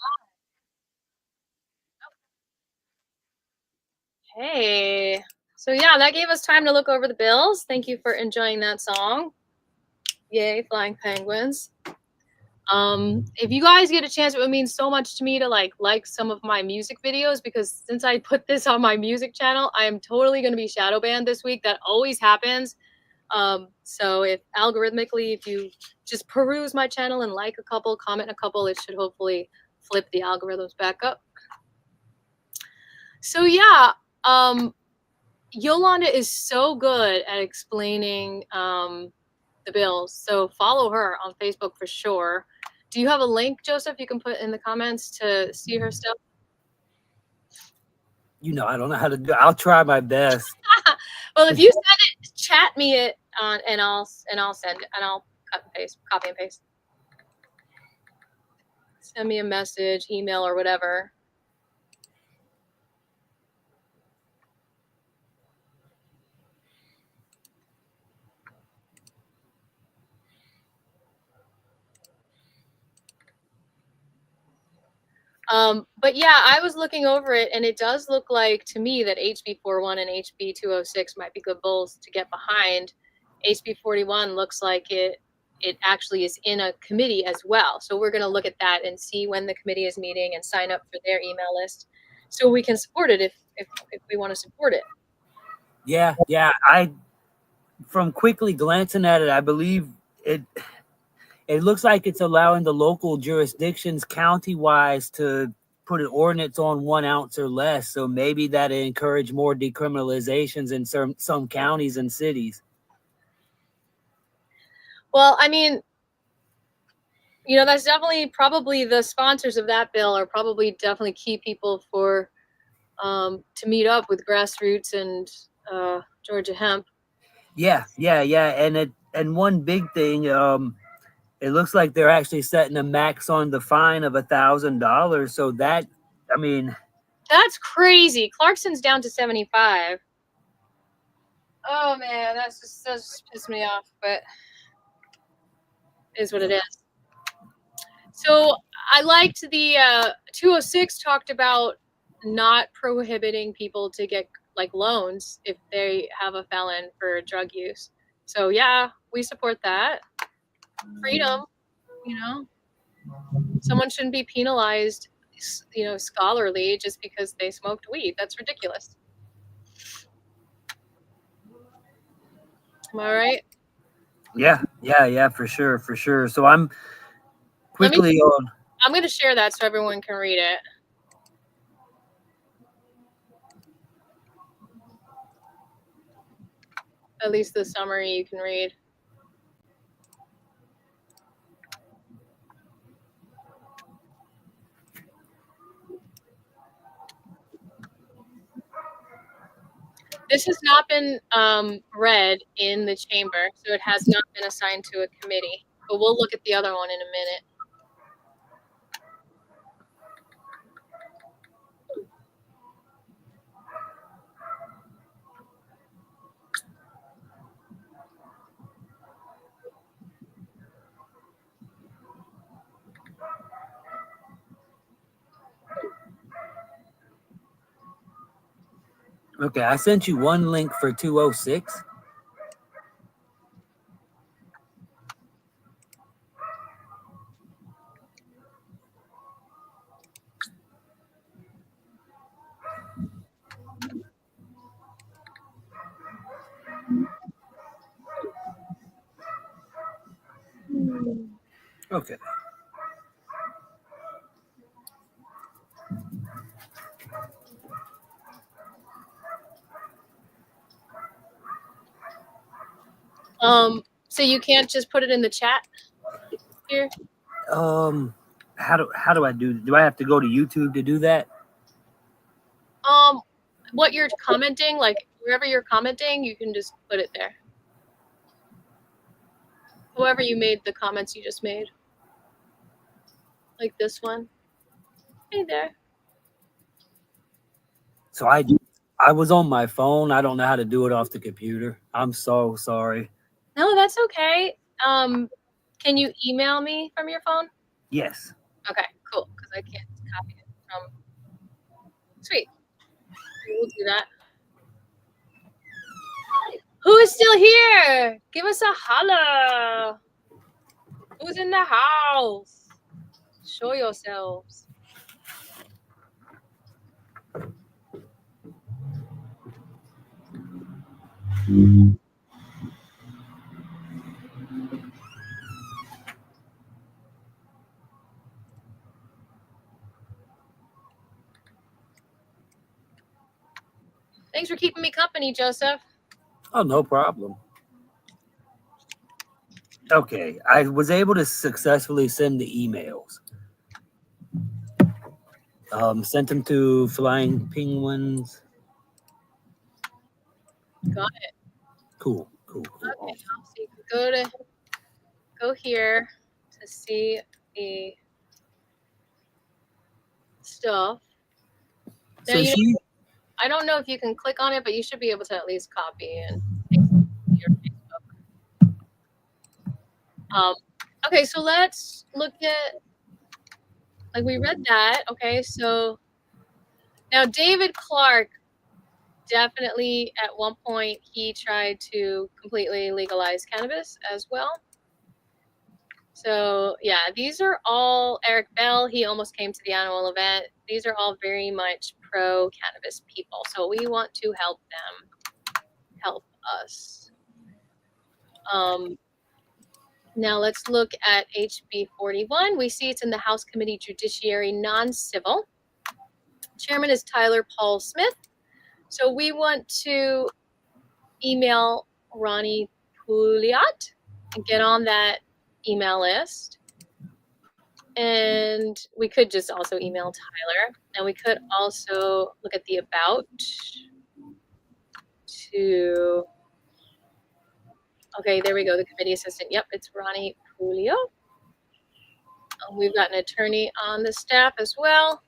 Hey. So yeah, that gave us time to look over the bills. Thank you for enjoying that song. Yay, flying penguins. If you guys get a chance, it would mean so much to me to like some of my music videos, because since I put this on my music channel, I am totally going to be shadow banned this week. That always happens. So if algorithmically, if you just peruse my channel and like a couple, comment a couple, it should hopefully flip the algorithms back up. So yeah, Yolanda is so good at explaining the bills. So follow her on Facebook for sure. Do you have a link, Joseph, you can put in the comments to see her stuff? You know, I don't know how to do. I'll try my best. Well, if you send it, chat me it and I'll send it, and I'll cut and paste, copy and paste. Send me a message, email, or whatever. But yeah, I was looking over it, and it does look like to me that HB 41 and HB 206 might be good bills to get behind. HB 41 looks like it actually is in a committee as well. So we're going to look at that and see when the committee is meeting and sign up for their email list so we can support it if we want to support it. Yeah. From quickly glancing at it, I believe it looks like it's allowing the local jurisdictions county-wise to put an ordinance on 1 ounce or less. So maybe that'll encourage more decriminalizations in some counties and cities. Well, I mean, you know, that's definitely probably the sponsors of that bill are probably definitely key people for to meet up with Grassroots and Georgia Hemp. Yeah. And one big thing, it looks like they're actually setting a max on the fine of $1,000. So that, I mean, that's crazy. Clarkson's down to 75. Oh man, that's just pissed me off, but it is what it is. So I liked the 206 talked about not prohibiting people to get like loans if they have a felon for drug use. So yeah, we support that. Freedom, you know. Someone shouldn't be penalized, you know, scholarly just because they smoked weed. That's ridiculous. Am I right? Yeah, for sure. So I'm quickly on. I'm going to share that so everyone can read it. At least the summary you can read. This has not been read in the chamber, so it has not been assigned to a committee. But we'll look at the other one in a minute. Okay, I sent you one link for 206. Okay. So you can't just put it in the chat here? How do I do I have to go to YouTube to do that? What you're commenting, like wherever you're commenting, you can just put it there. However you made the comments you just made. Like this one. Hey there. So I was on my phone. I don't know how to do it off the computer. I'm so sorry. No, that's okay. Can you email me from your phone? Yes. Okay, Cool, because I can't copy it from. Sweet. We'll do that. Who is still here? Give us a holla. Who's in the house? Show yourselves. Thanks for keeping me company, Joseph. Oh, no problem. Okay, I was able to successfully send the emails. Sent them to Flying Penguins. Got it. Cool. Okay, so you can go here to see the stuff. Now, So she, I don't know if you can click on it, but you should be able to at least copy and paste it to your Facebook. Okay, so let's look at, like, we read that. Okay, so now David Clark, definitely at one point he tried to completely legalize cannabis as well. So yeah, these are all Eric Bell. He almost came to the annual event. These are all very much pro cannabis people. So we want to help them help us. Now let's look at HB 41. We see it's in the House Committee Judiciary Non-Civil. Chairman is Tyler Paul Smith. So we want to email Ronnie Pouliot and get on that email list. And we could just also email Tyler. And we could also look at the about to, okay, there we go, the committee assistant. Yep, it's Ronnie Pouliot. We've got an attorney on the staff as well.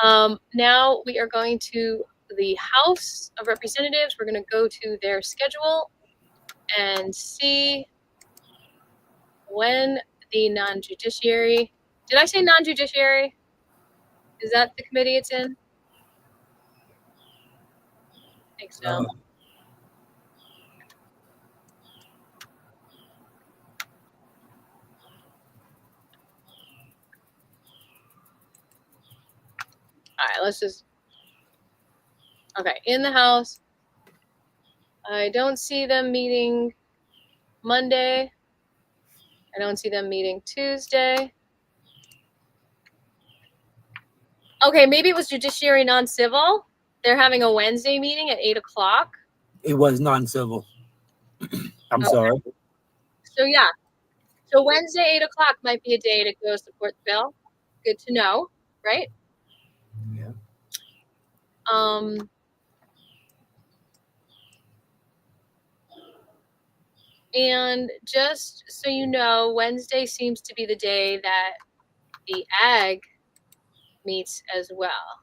Now we are going to the House of Representatives. We're going to go to their schedule and see when the non-judiciary, did I say non-judiciary? Is that the committee it's in? I think so. All right, let's just, okay, in the House. I don't see them meeting Monday. I don't see them meeting Tuesday. Okay, maybe it was Judiciary Non-Civil. They're having a Wednesday meeting at 8 o'clock. it was non-civil. I'm sorry. So yeah, so Wednesday, 8 o'clock might be a day to go support the bill. Good to know, right? Yeah. And just so you know, Wednesday seems to be the day that the ag meets as well.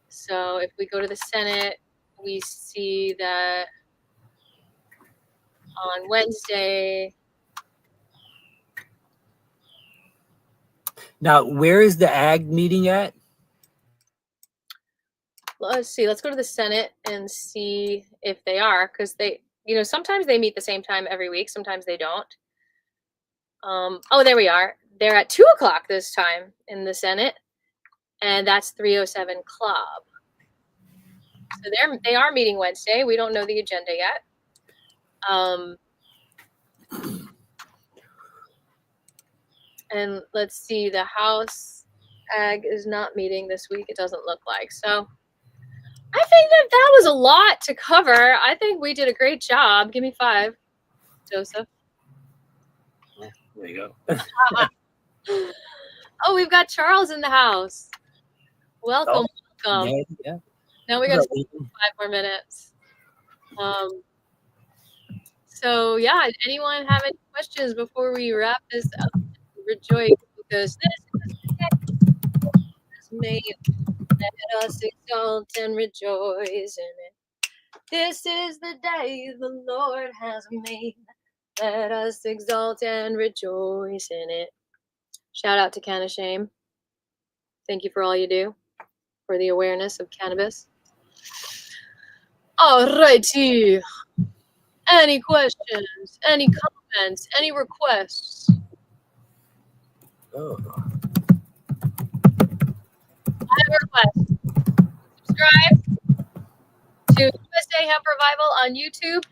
So if we go to the Senate, we see that on Wednesday. Now, where is the ag meeting at? Let's see, let's go to the Senate and see if they are, because they, you know, sometimes they meet the same time every week, sometimes they don't. Oh, there we are. They're at 2 o'clock this time in the Senate, and that's 307 Club. So they are meeting Wednesday. We don't know the agenda yet. And let's see, the House Ag is not meeting this week. It doesn't look like. So I think that was a lot to cover. I think we did a great job. Give me 5, Joseph. There you go. Oh, we've got Charles in the house. Welcome, welcome. Yeah. Now we got 5 more minutes. So yeah, anyone have any questions before we wrap this up? Rejoice, because this is the day is made. Let us exalt and rejoice in it. This is the day the Lord has made. Let us exalt and rejoice in it. Shout out to Canna Shame. Thank you for all you do for the awareness of cannabis. Alrighty. Any questions? Any comments? Any requests? Oh. I have a request. Subscribe to USA Hemp Revival on YouTube.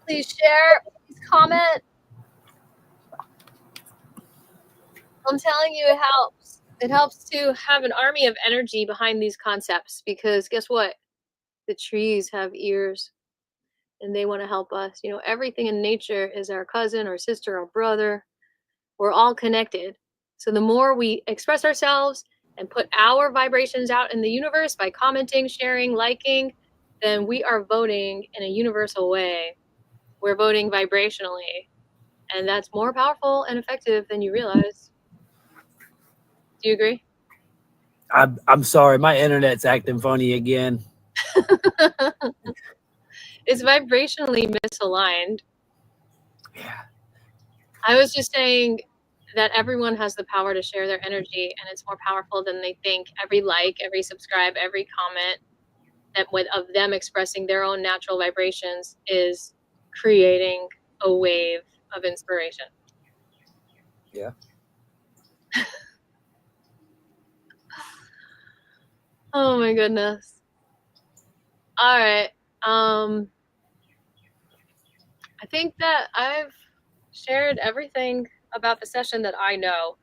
Please share. Please comment. I'm telling you, it helps. It helps to have an army of energy behind these concepts because guess what? The trees have ears and they want to help us. You know, everything in nature is our cousin, our sister, our brother. We're all connected. So the more we express ourselves and put our vibrations out in the universe by commenting, sharing, liking, then we are voting in a universal way. We're voting vibrationally. And that's more powerful and effective than you realize. Do you agree? I'm sorry, my internet's acting funny again. It's vibrationally misaligned. Yeah. I was just saying that everyone has the power to share their energy, and it's more powerful than they think. Every like, every subscribe, every comment of them expressing their own natural vibrations is creating a wave of inspiration. Yeah. Oh my goodness. All right. I think that I've shared everything about the session that I know.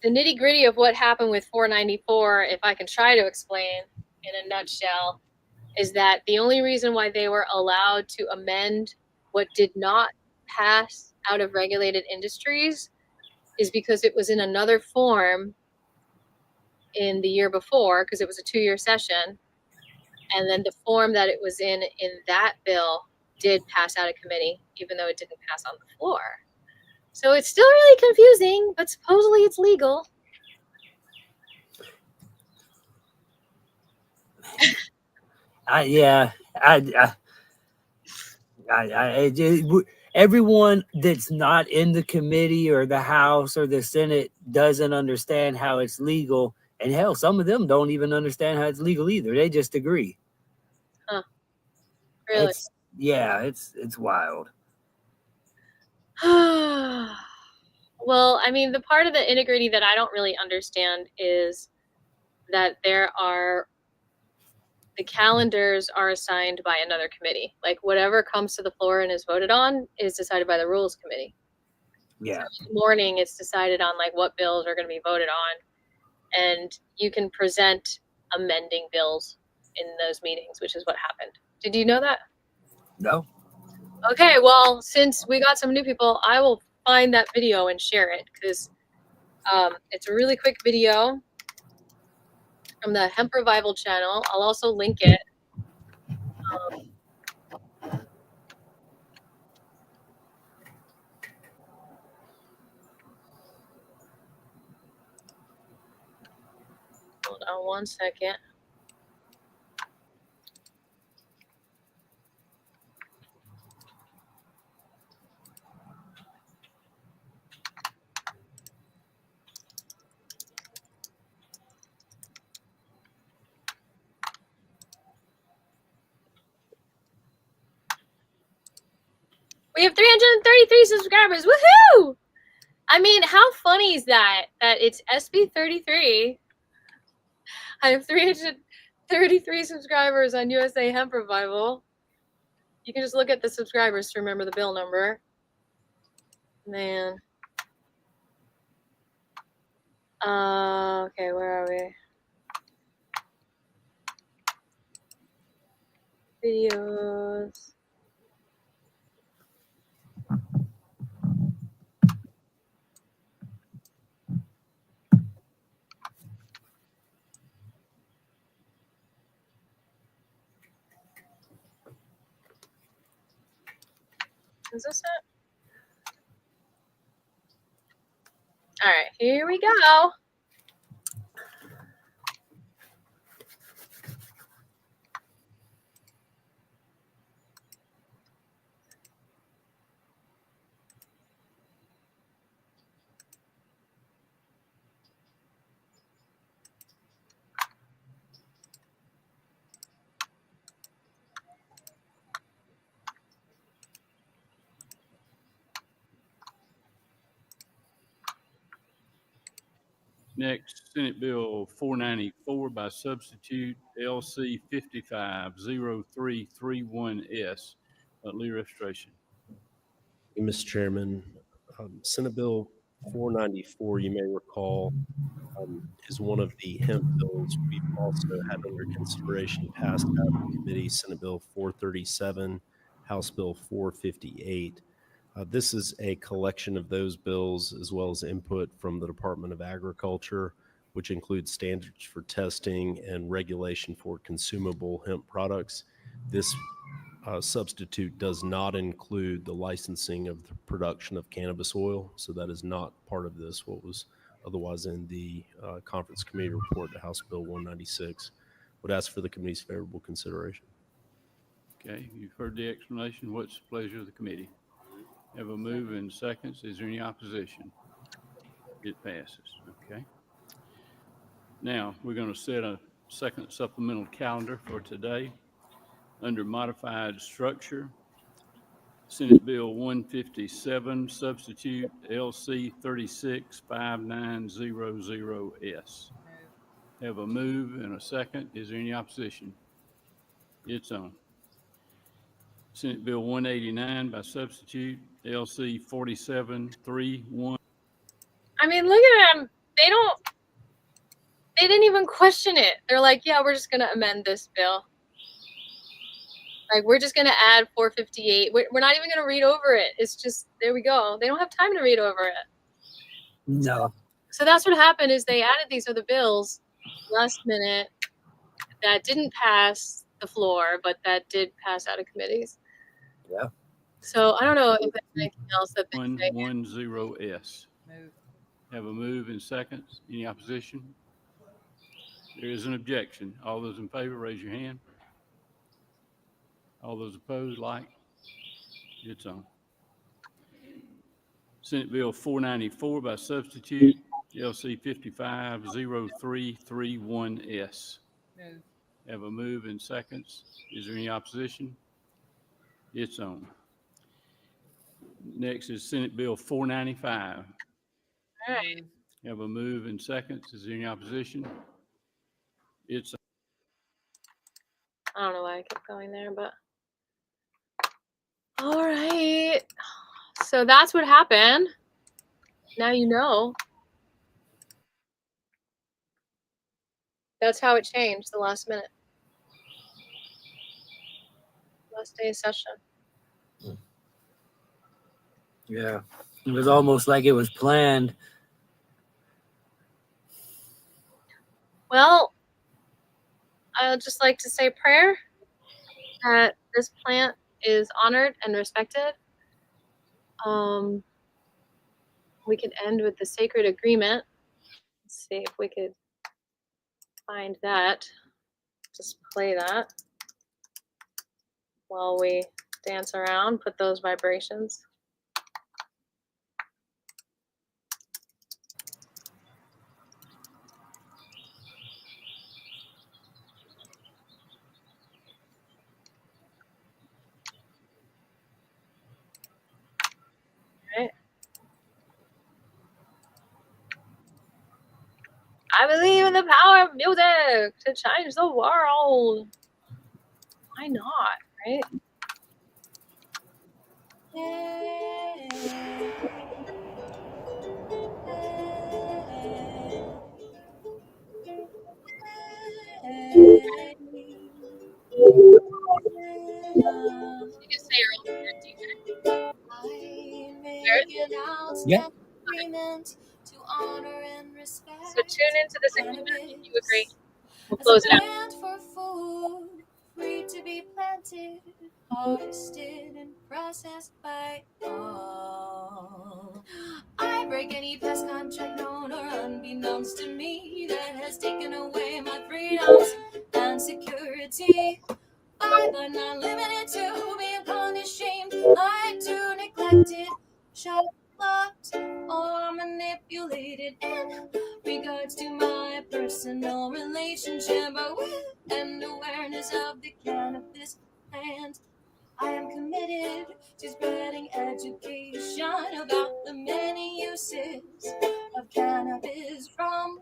The nitty-gritty of what happened with 494, if I can try to explain in a nutshell, is that the only reason why they were allowed to amend what did not pass out of regulated industries is because it was in another form in the year before, because it was a 2-year session. And then the form that it was in that bill did pass out of committee, even though it didn't pass on the floor. So it's still really confusing, but supposedly it's legal. Everyone that's not in the committee or the House or the Senate doesn't understand how it's legal. And hell, some of them don't even understand how it's legal either. They just agree. Huh. Really? It's wild. Well, I mean, the part of the nitty-gritty that I don't really understand is that the calendars are assigned by another committee. Like whatever comes to the floor and is voted on is decided by the Rules Committee. Yeah. So in the morning, it's decided on like what bills are going to be voted on, and you can present amending bills in those meetings, which is what happened. Did you know that? No. Okay, well, since we got some new people, I will find that video and share it because it's a really quick video from the Hemp Revival channel. I'll also link it. Hold on one second. We have 333 subscribers. Woohoo! I mean, how funny is that? That it's SB33. I have 333 subscribers on USA Hemp Revival. You can just look at the subscribers to remember the bill number. Man. Okay, where are we? Videos. Is this it? All right, here we go. Next, Senate Bill 494 by substitute, LC 550331S. Lead registration. Mr. Chairman, Senate Bill 494, you may recall, is one of the hemp bills we've also had under consideration passed out of committee, Senate Bill 437, House Bill 458. This is a collection of those bills as well as input from the Department of Agriculture, which includes standards for testing and regulation for consumable hemp products. This substitute does not include the licensing of the production of cannabis oil, so that is not part of this, what was otherwise in the conference committee report to House Bill 196. Would ask for the committee's favorable consideration. Okay, you've heard the explanation. What's the pleasure of the committee? Have a move and seconds. Is there any opposition? It passes. Okay. Now we're going to set a second supplemental calendar for today. Under modified structure, Senate Bill 157, substitute LC 365900S. Have a move and a second. Is there any opposition? It's on. Senate Bill 189 by substitute LC 4731. I mean, look at them. They didn't even question it. They're like, yeah, we're just going to amend this bill. Like, we're just going to add 458. We're not even going to read over it. It's just, there we go. They don't have time to read over it. No. So that's what happened is they added these other bills last minute that didn't pass the floor, but that did pass out of committees. Yeah. So I don't know if there's anything else that they say. 110S. Move. Have a move in seconds. Any opposition? There is an objection. All those in favor, raise your hand. All those opposed, like. It's on. Senate Bill 494 by substitute, LC 550331S. Move. Have a move in seconds. Is there any opposition? It's on. Next is Senate Bill 495. All right. Move. Have a move in seconds. Is there any opposition? It's on. I don't know why I kept going there, but all right. So that's what happened. Now you know. That's how it changed the last minute. Last day of session. Yeah. It was almost like it was planned. Well, I'd just like to say prayer that this plant is honored and respected. We could end with the sacred agreement. Let's see if we could find that. Just play that while we dance around, put those vibrations. Right. I believe in the power of music to change the world. Why not, right? You can say your own word, DJ. Yeah. To honor and respect. So tune into this agreement if you agree. We'll As close a it out. plant for food, free to be planted, harvested and processed by all. I break any past contract known or unbeknownst to me that has taken away my freedoms and security. I but not limited to being punished, shamed, lied to, neglected, shot, blocked, or manipulated in regards to my personal relationship with and awareness of the cannabis plant. I am committed to spreading education about the many uses of cannabis, from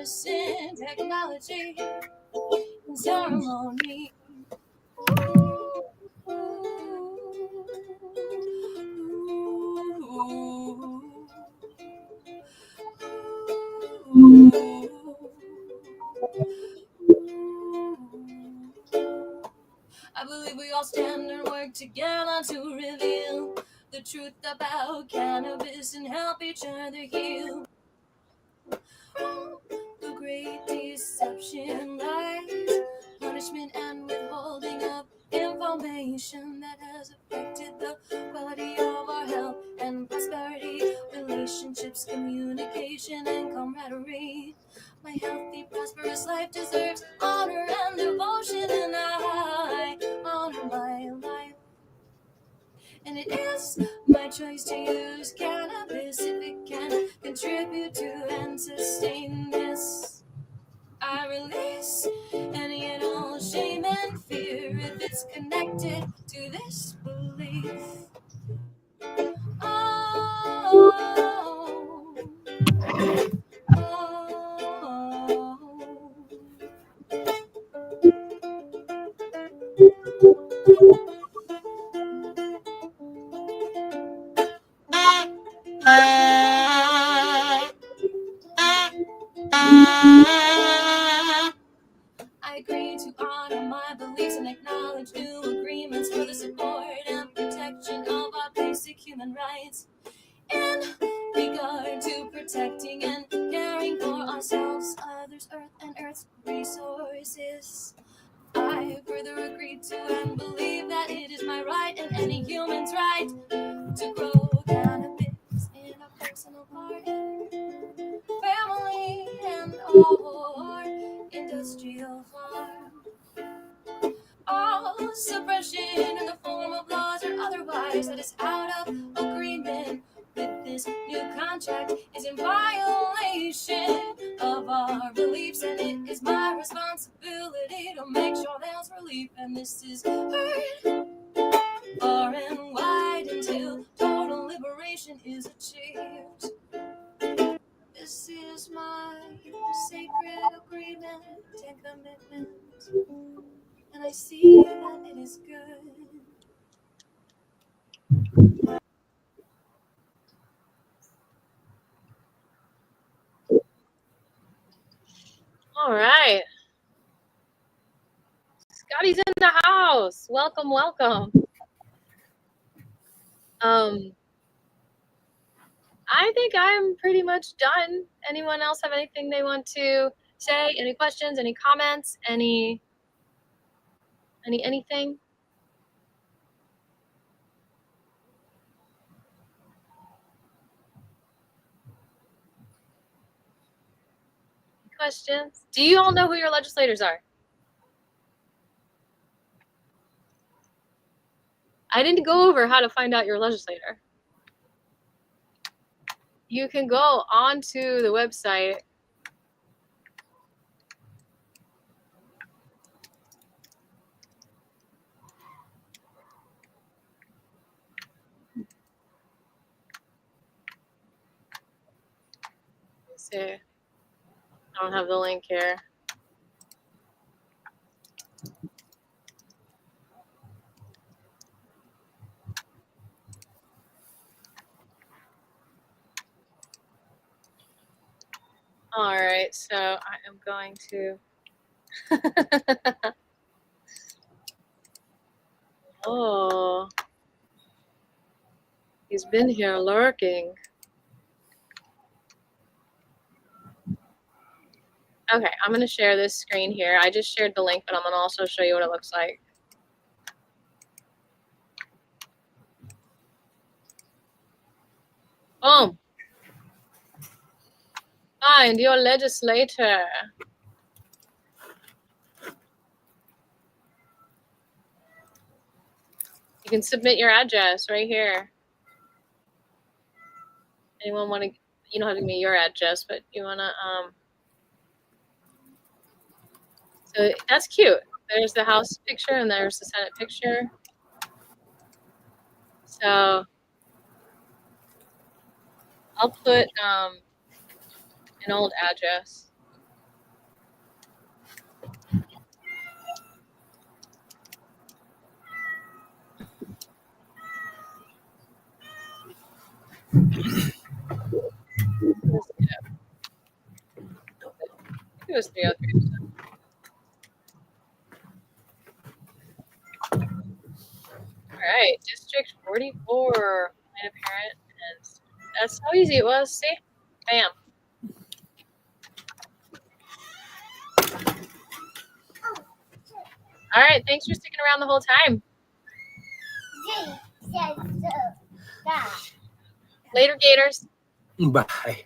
medicine, technology, and ceremony. I believe we all stand and work together to reveal the truth about cannabis and help each other heal. The great deception lies, punishment and withholding of information that has affected the quality of our health and prosperity, relationships, communication, and camaraderie. My healthy, prosperous life deserves honor and devotion, and I honor my life. And it is my choice to use cannabis if it can contribute to and sustain this. I release any and all shame and fear if it's connected to this belief. Oh, oh. I agree to honor my beliefs and acknowledge new agreements for the support and protection of our basic human rights. In regard to protecting and caring for ourselves, others, earth, and earth's resources, I further agree to and believe that it is my right and any human's right to grow cannabis in a personal garden, family, and or industrial farm. All suppression in the form of laws or otherwise that is out of agreement with this new contract is in violation of our beliefs, and it is my responsibility to make sure there's relief, and this is heard far and wide until total liberation is achieved. This is my sacred agreement and commitment, and I see that it is good. All right. Scotty's in the house. Welcome, welcome. I think I'm pretty much done. Anyone else have anything they want to say? Any questions? Any comments? Anything? Questions? Do you all know who your legislators are? I didn't go over how to find out your legislator. You can go onto the website. Let's see. I don't have the link here. All right, so I am going to. Oh, he's been here lurking. Okay, I'm going to share this screen here. I just shared the link, but I'm going to also show you what it looks like. Boom. Find your legislator. You can submit your address right here. Anyone want to, you don't have to give me your address, but you want to, so that's cute. There's the House picture and there's the Senate picture. So I'll put an old address. It was 303. All right, District 44, Planned Parent, and that's how easy it was. See, bam. All right, thanks for sticking around the whole time. Later, Gators. Bye.